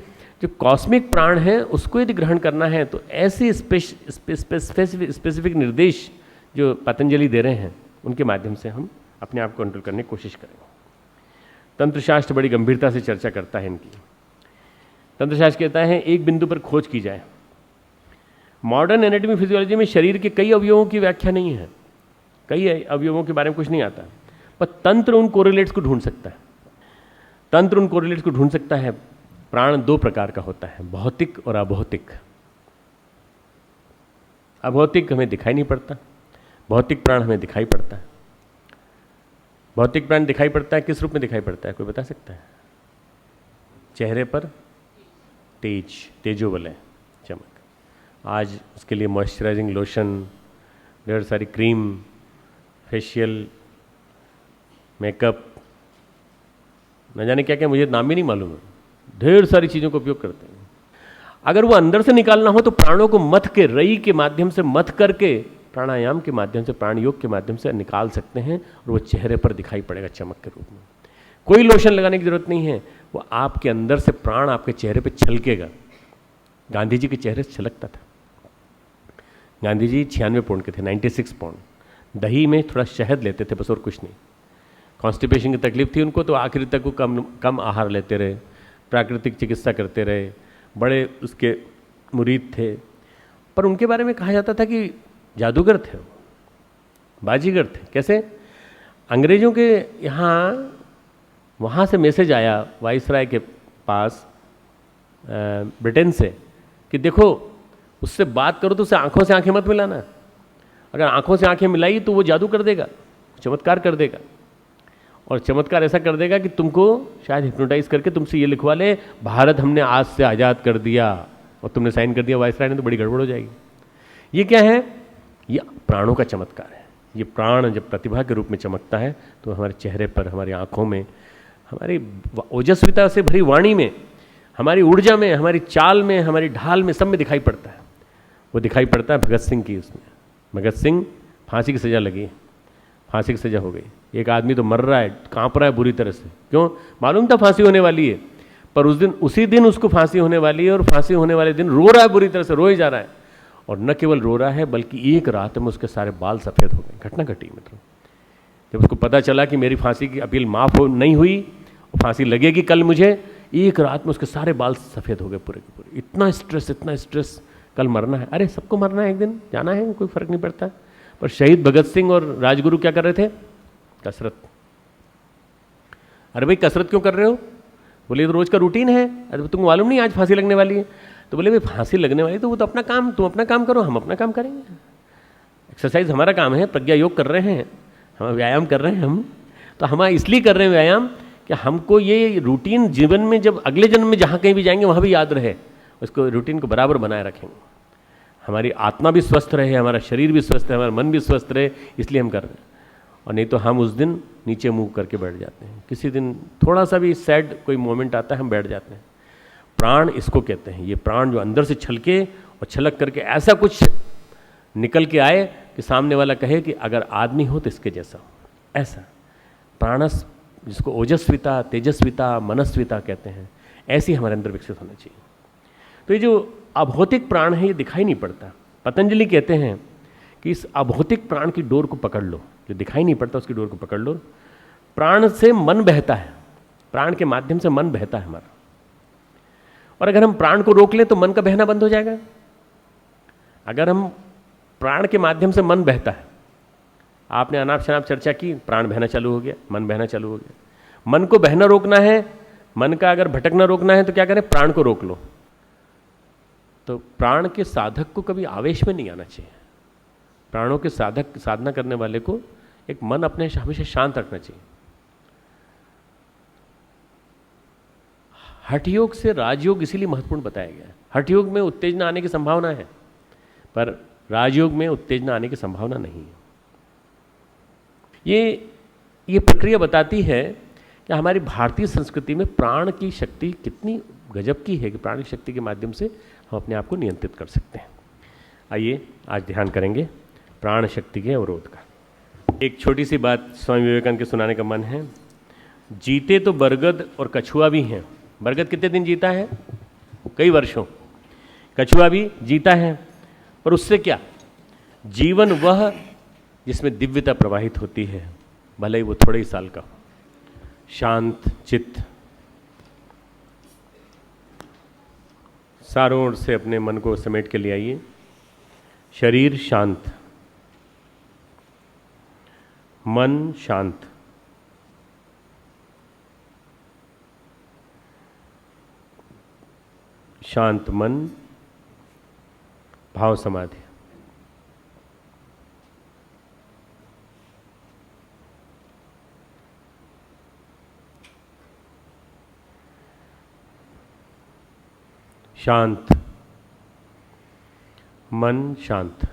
जो कॉस्मिक प्राण है उसको यदि ग्रहण करना है तो ऐसे स्पेसिफिक निर्देश जो पतंजलि दे रहे हैं उनके माध्यम से हम अपने आप को कंट्रोल करने की कोशिश करें। तंत्रशास्त्र बड़ी गंभीरता से चर्चा करता है इनकी। तंत्रशास्त्र कहता है एक बिंदु पर खोज की जाए। मॉडर्न एनाटॉमी फिजियोलॉजी में शरीर के कई अवयवों की व्याख्या नहीं है, कई अवयवों के बारे में कुछ नहीं आता, पर तंत्र उन कोरिलेट्स को ढूंढ सकता है। तंत्र उन कोरिलेट्स को ढूंढ सकता है। प्राण दो प्रकार का होता है, भौतिक और अभौतिक। अभौतिक हमें दिखाई नहीं पड़ता, भौतिक प्राण हमें दिखाई पड़ता है। भौतिक प्राण दिखाई पड़ता है, किस रूप में दिखाई पड़ता है कोई बता सकता है? चेहरे पर तेज, तेजोवलय, चमक। आज उसके लिए मॉइस्चराइजिंग लोशन, ढेर सारी क्रीम, फेशियल, मेकअप, न जाने क्या क्या, मुझे नाम भी नहीं मालूम है, ढेर सारी चीज़ों का उपयोग करते हैं। अगर वो अंदर से निकालना हो तो प्राणों को मथ के, रई के माध्यम से मथ करके, प्राणायाम के माध्यम से, प्राण योग के माध्यम से निकाल सकते हैं और वो चेहरे पर दिखाई पड़ेगा चमक के रूप में। कोई लोशन लगाने की जरूरत नहीं है, वो आपके अंदर से प्राण आपके चेहरे पे छलकेगा। गांधी जी के चेहरे से छलकता था। गांधी जी 96 पाउंड के थे, 96 पाउंड। दही में थोड़ा शहद लेते थे बस, और कुछ नहीं। कॉन्स्टिपेशन की तकलीफ थी उनको तो आखिरी तक वो कम आहार लेते रहे, प्राकृतिक चिकित्सा करते रहे, बड़े उसके मुरीद थे। पर उनके बारे में कहा जाता था कि जादूगर थे, बाजीगर थे। कैसे? अंग्रेजों के यहाँ वहाँ से मैसेज आया वाइसराय के पास ब्रिटेन से कि देखो उससे बात करो तो उसे आंखों से आंखें मत मिलाना। अगर आंखों से आंखें मिलाई तो वो जादू कर देगा, चमत्कार कर देगा, और चमत्कार ऐसा कर देगा कि तुमको शायद हिप्नोटाइज करके तुमसे ये लिखवा ले, भारत हमने आज से आज़ाद कर दिया, और तुमने साइन कर दिया वायसराय ने, तो बड़ी गड़बड़ हो जाएगी। ये क्या है? ये प्राणों का चमत्कार है। ये प्राण जब प्रतिभा के रूप में चमकता है तो हमारे चेहरे पर, हमारी आंखों में, हमारी ओजस्विता से भरी वाणी में, हमारी ऊर्जा में, हमारी चाल में, हमारी ढाल में, सब में दिखाई पड़ता है। वो दिखाई पड़ता है भगत सिंह की उसमें। भगत सिंह, फांसी की सज़ा लगी, फांसी की सज़ा हो गई, एक आदमी तो मर रहा है, कांप रहा है बुरी तरह से, क्यों? मालूम था फांसी होने वाली है, पर उसी दिन उसको फांसी होने वाली है, और फांसी होने वाले दिन रो रहा है, बुरी तरह से रो ही जा रहा है। और न केवल रो रहा है बल्कि एक रात में उसके सारे बाल सफ़ेद हो गए। घटना घटी मित्रों। जब उसको पता चला कि मेरी फांसी की अपील माफ़ नहीं हुई, फांसी लगेगी कल मुझे, एक रात में उसके सारे बाल सफ़ेद हो गए पूरे के पूरे। इतना स्ट्रेस, कल मरना है। अरे सबको मरना है, एक दिन जाना है, कोई फर्क नहीं पड़ता। पर शहीद भगत सिंह और राजगुरु क्या कर रहे थे? कसरत। अरे भाई कसरत क्यों कर रहे हो? बोले तो रोज का रूटीन है। अरे तुमको मालूम नहीं आज फांसी लगने वाली है? तो बोले भाई फांसी लगने वाली तो वो तो अपना काम, तुम अपना काम करो, हम अपना काम करेंगे। एक्सरसाइज हमारा काम है, प्रज्ञा योग कर रहे हैं हम, व्यायाम कर रहे हैं हम, तो हम इसलिए कर रहे हैं व्यायाम कि हमको ये रूटीन जीवन में, जब अगले जन्म में जहाँ कहीं भी जाएंगे वहाँ भी याद रहे, उसको रूटीन को बराबर बनाए रखेंगे। हमारी आत्मा भी स्वस्थ रहे, हमारा शरीर भी स्वस्थ रहे, हमारा मन भी स्वस्थ रहे, इसलिए हम कर रहे हैं। और नहीं तो हम उस दिन नीचे मुंह करके बैठ जाते हैं। किसी दिन थोड़ा सा भी सैड कोई मोमेंट आता है, हम बैठ जाते हैं। प्राण इसको कहते हैं। ये प्राण जो अंदर से छलके और छलक करके ऐसा कुछ निकल के आए कि सामने वाला कहे कि अगर आदमी हो तो इसके जैसा हो, ऐसा प्राणस, जिसको ओजस्विता, तेजस्विता, मनस्विता कहते हैं, ऐसी हमारे अंदर विकसित होना चाहिए। तो ये जो अभौतिक प्राण है ये दिखाई नहीं पड़ता। पतंजलि कहते हैं कि इस अभौतिक प्राण की डोर को पकड़ लो, जो दिखाई नहीं पड़ता उसकी डोर को पकड़ लो। प्राण से मन बहता है, प्राण के माध्यम से मन बहता है हमारा, और अगर हम प्राण को रोक लें तो मन का बहना बंद हो जाएगा। अगर हम प्राण के माध्यम से मन बहता है, आपने अनाप शनाप चर्चा की, प्राण बहना चालू हो गया, मन बहना चालू हो गया। मन को बहना रोकना है, मन का अगर भटकना रोकना है तो क्या करें? प्राण को रोक लो। तो प्राण के साधक को कभी आवेश में नहीं आना चाहिए। प्राणों के साधक, साधना करने वाले को एक मन अपने हमेशा शांत रखना चाहिए। हठ योग से राजयोग इसीलिए महत्वपूर्ण बताया गया है। हठ योग में उत्तेजना आने की संभावना है, पर राजयोग में उत्तेजना आने की संभावना नहीं है। ये प्रक्रिया बताती है कि हमारी भारतीय संस्कृति में प्राण की शक्ति कितनी गजब की है कि प्राण की शक्ति के माध्यम से हम अपने आप को नियंत्रित कर सकते हैं। आइए आज ध्यान करेंगे प्राण शक्ति के अवरोध का। एक छोटी सी बात स्वामी विवेकानंद के सुनाने का मन है। जीते तो बरगद और कछुआ भी हैं। बरगद कितने दिन जीता है? कई वर्षों। कछुआ भी जीता है, पर उससे क्या? जीवन वह जिसमें दिव्यता प्रवाहित होती है, भले ही वो थोड़े ही साल का हो। शांत चित्त, चारों ओर से अपने मन को समेट के ले आइए। शरीर शांत, मन शांत, शांत मन, भाव समाधि। शांत मन शांत,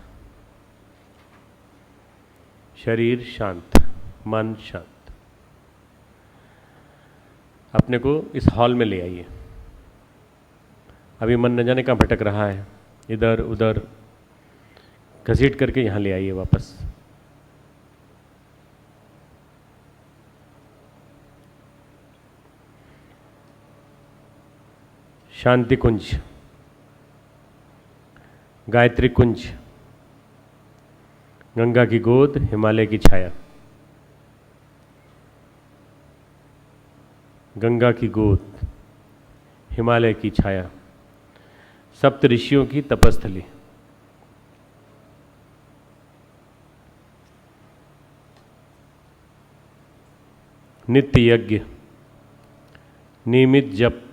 शरीर शांत, मन शांत। अपने को इस हॉल में ले आइए। अभी मन न जाने कहाँ भटक रहा है, इधर उधर घसीट करके यहाँ ले आइए वापस। शांति कुंज, गायत्री कुंज, गंगा की गोद, हिमालय की छाया। गंगा की गोद, हिमालय की छाया, सप्त ऋषियों की तपस्थली। नित्य यज्ञ, नियमित जप,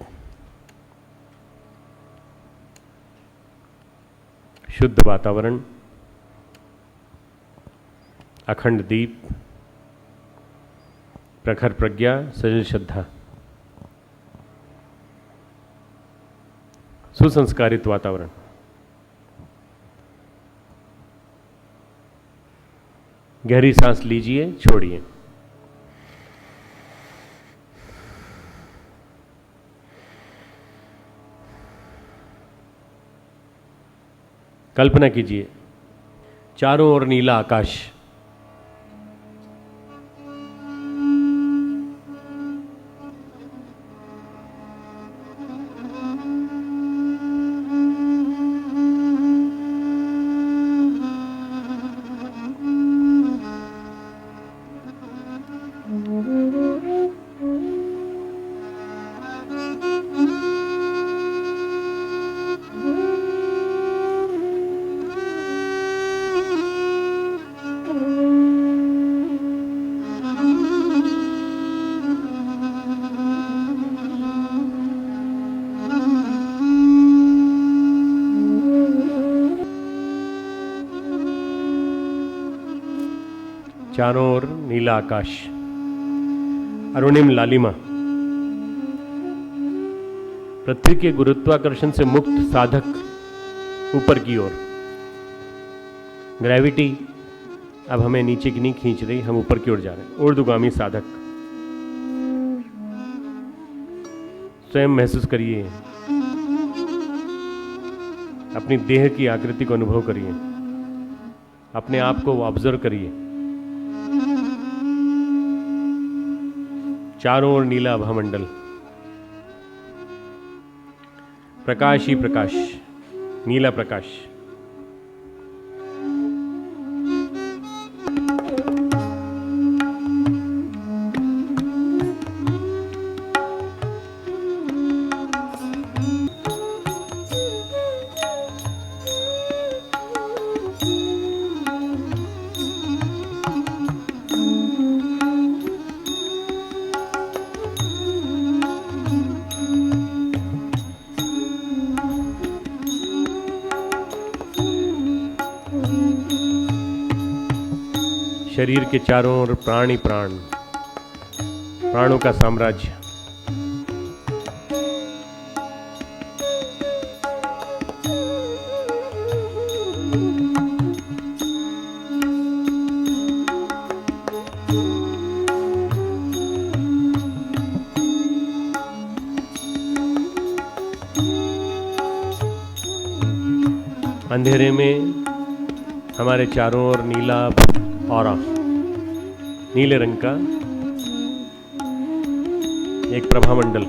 शुद्ध वातावरण, अखंड दीप, प्रखर प्रज्ञा, सजल श्रद्धा, सुसंस्कारित वातावरण। गहरी सांस लीजिए, छोड़िए। कल्पना कीजिए चारों ओर नीला आकाश, चारों ओर नीला आकाश, अरुणिम लालिमा, पृथ्वी के गुरुत्वाकर्षण से मुक्त साधक ऊपर की ओर। ग्रेविटी अब हमें नीचे की नहीं खींच रही, हम ऊपर की ओर जा रहे हैं। ऊर्ध्वगामी साधक, स्वयं महसूस करिए, अपनी देह की आकृति को अनुभव करिए, अपने आप को ऑब्जर्व करिए। चारों ओर नीला आभामंडल, प्रकाश ही प्रकाश, नीला प्रकाश। शरीर के चारों ओर प्राण ही प्राण, प्राणों का साम्राज्य। अंधेरे में हमारे चारों ओर नीला ऑरा, नीले रंग का एक प्रभामंडल।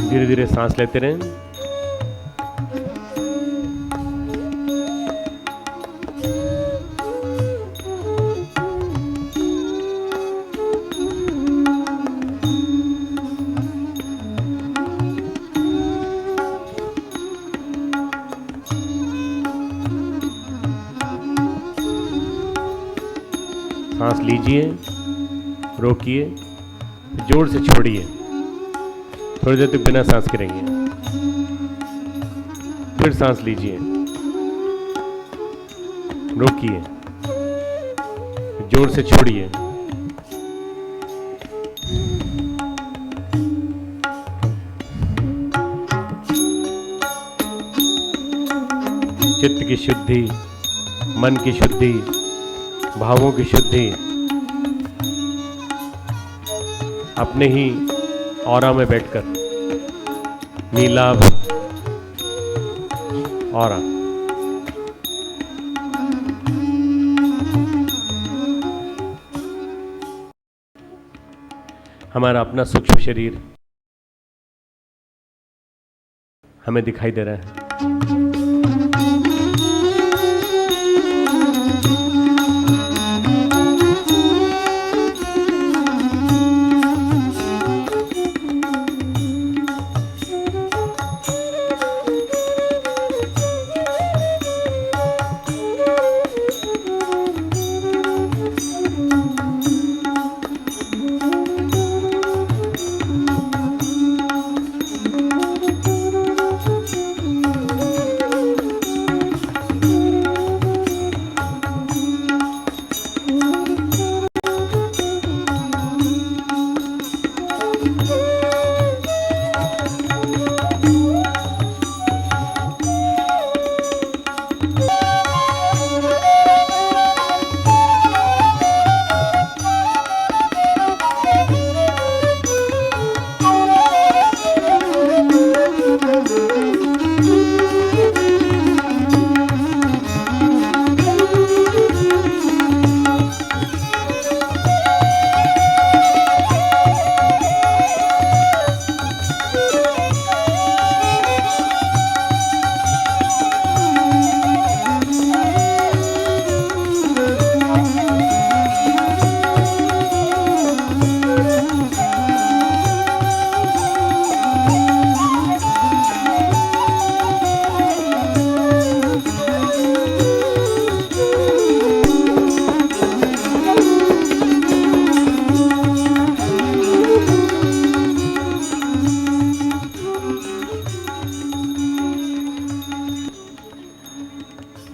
धीरे धीरे सांस लेते रहें। सांस लीजिए, रोकिए, जोर से छोड़िए। थोड़ी देर तक बिना सांस के रहिए। फिर सांस लीजिए, रोकिए, जोर से छोड़िए। चित्त की शुद्धि, मन की शुद्धि, भावों की शुद्धि अपने ही ऑरा में बैठकर, नीलाभ ऑरा। हमारा अपना सूक्ष्म शरीर हमें दिखाई दे रहा है।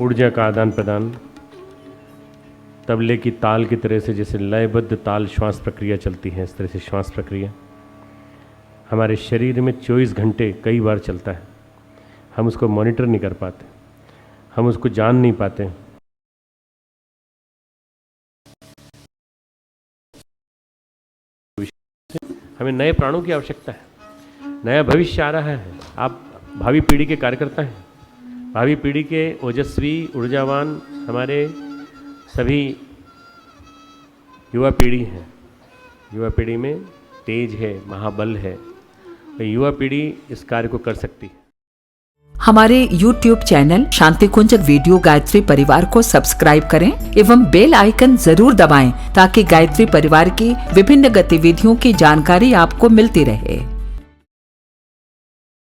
ऊर्जा का आदान प्रदान, तबले की ताल की तरह से जैसे लयबद्ध ताल श्वास प्रक्रिया चलती है, इस तरह से श्वास प्रक्रिया हमारे शरीर में 24 घंटे कई बार चलता है। हम उसको मॉनिटर नहीं कर पाते, हम उसको जान नहीं पाते। हमें नए प्राणों की आवश्यकता है, नया भविष्य आ रहा है। आप भावी पीढ़ी के कार्यकर्ता हैं, भावी पीढ़ी के ओजस्वी ऊर्जावान हमारे सभी युवा पीढ़ी है। युवा पीढ़ी में तेज है, महाबल है, तो युवा पीढ़ी इस कार्य को कर सकती है। हमारे YouTube चैनल शांति कुंज वीडियो गायत्री परिवार को सब्सक्राइब करें एवं बेल आइकन जरूर दबाएं ताकि गायत्री परिवार की विभिन्न गतिविधियों की जानकारी आपको मिलती रहे।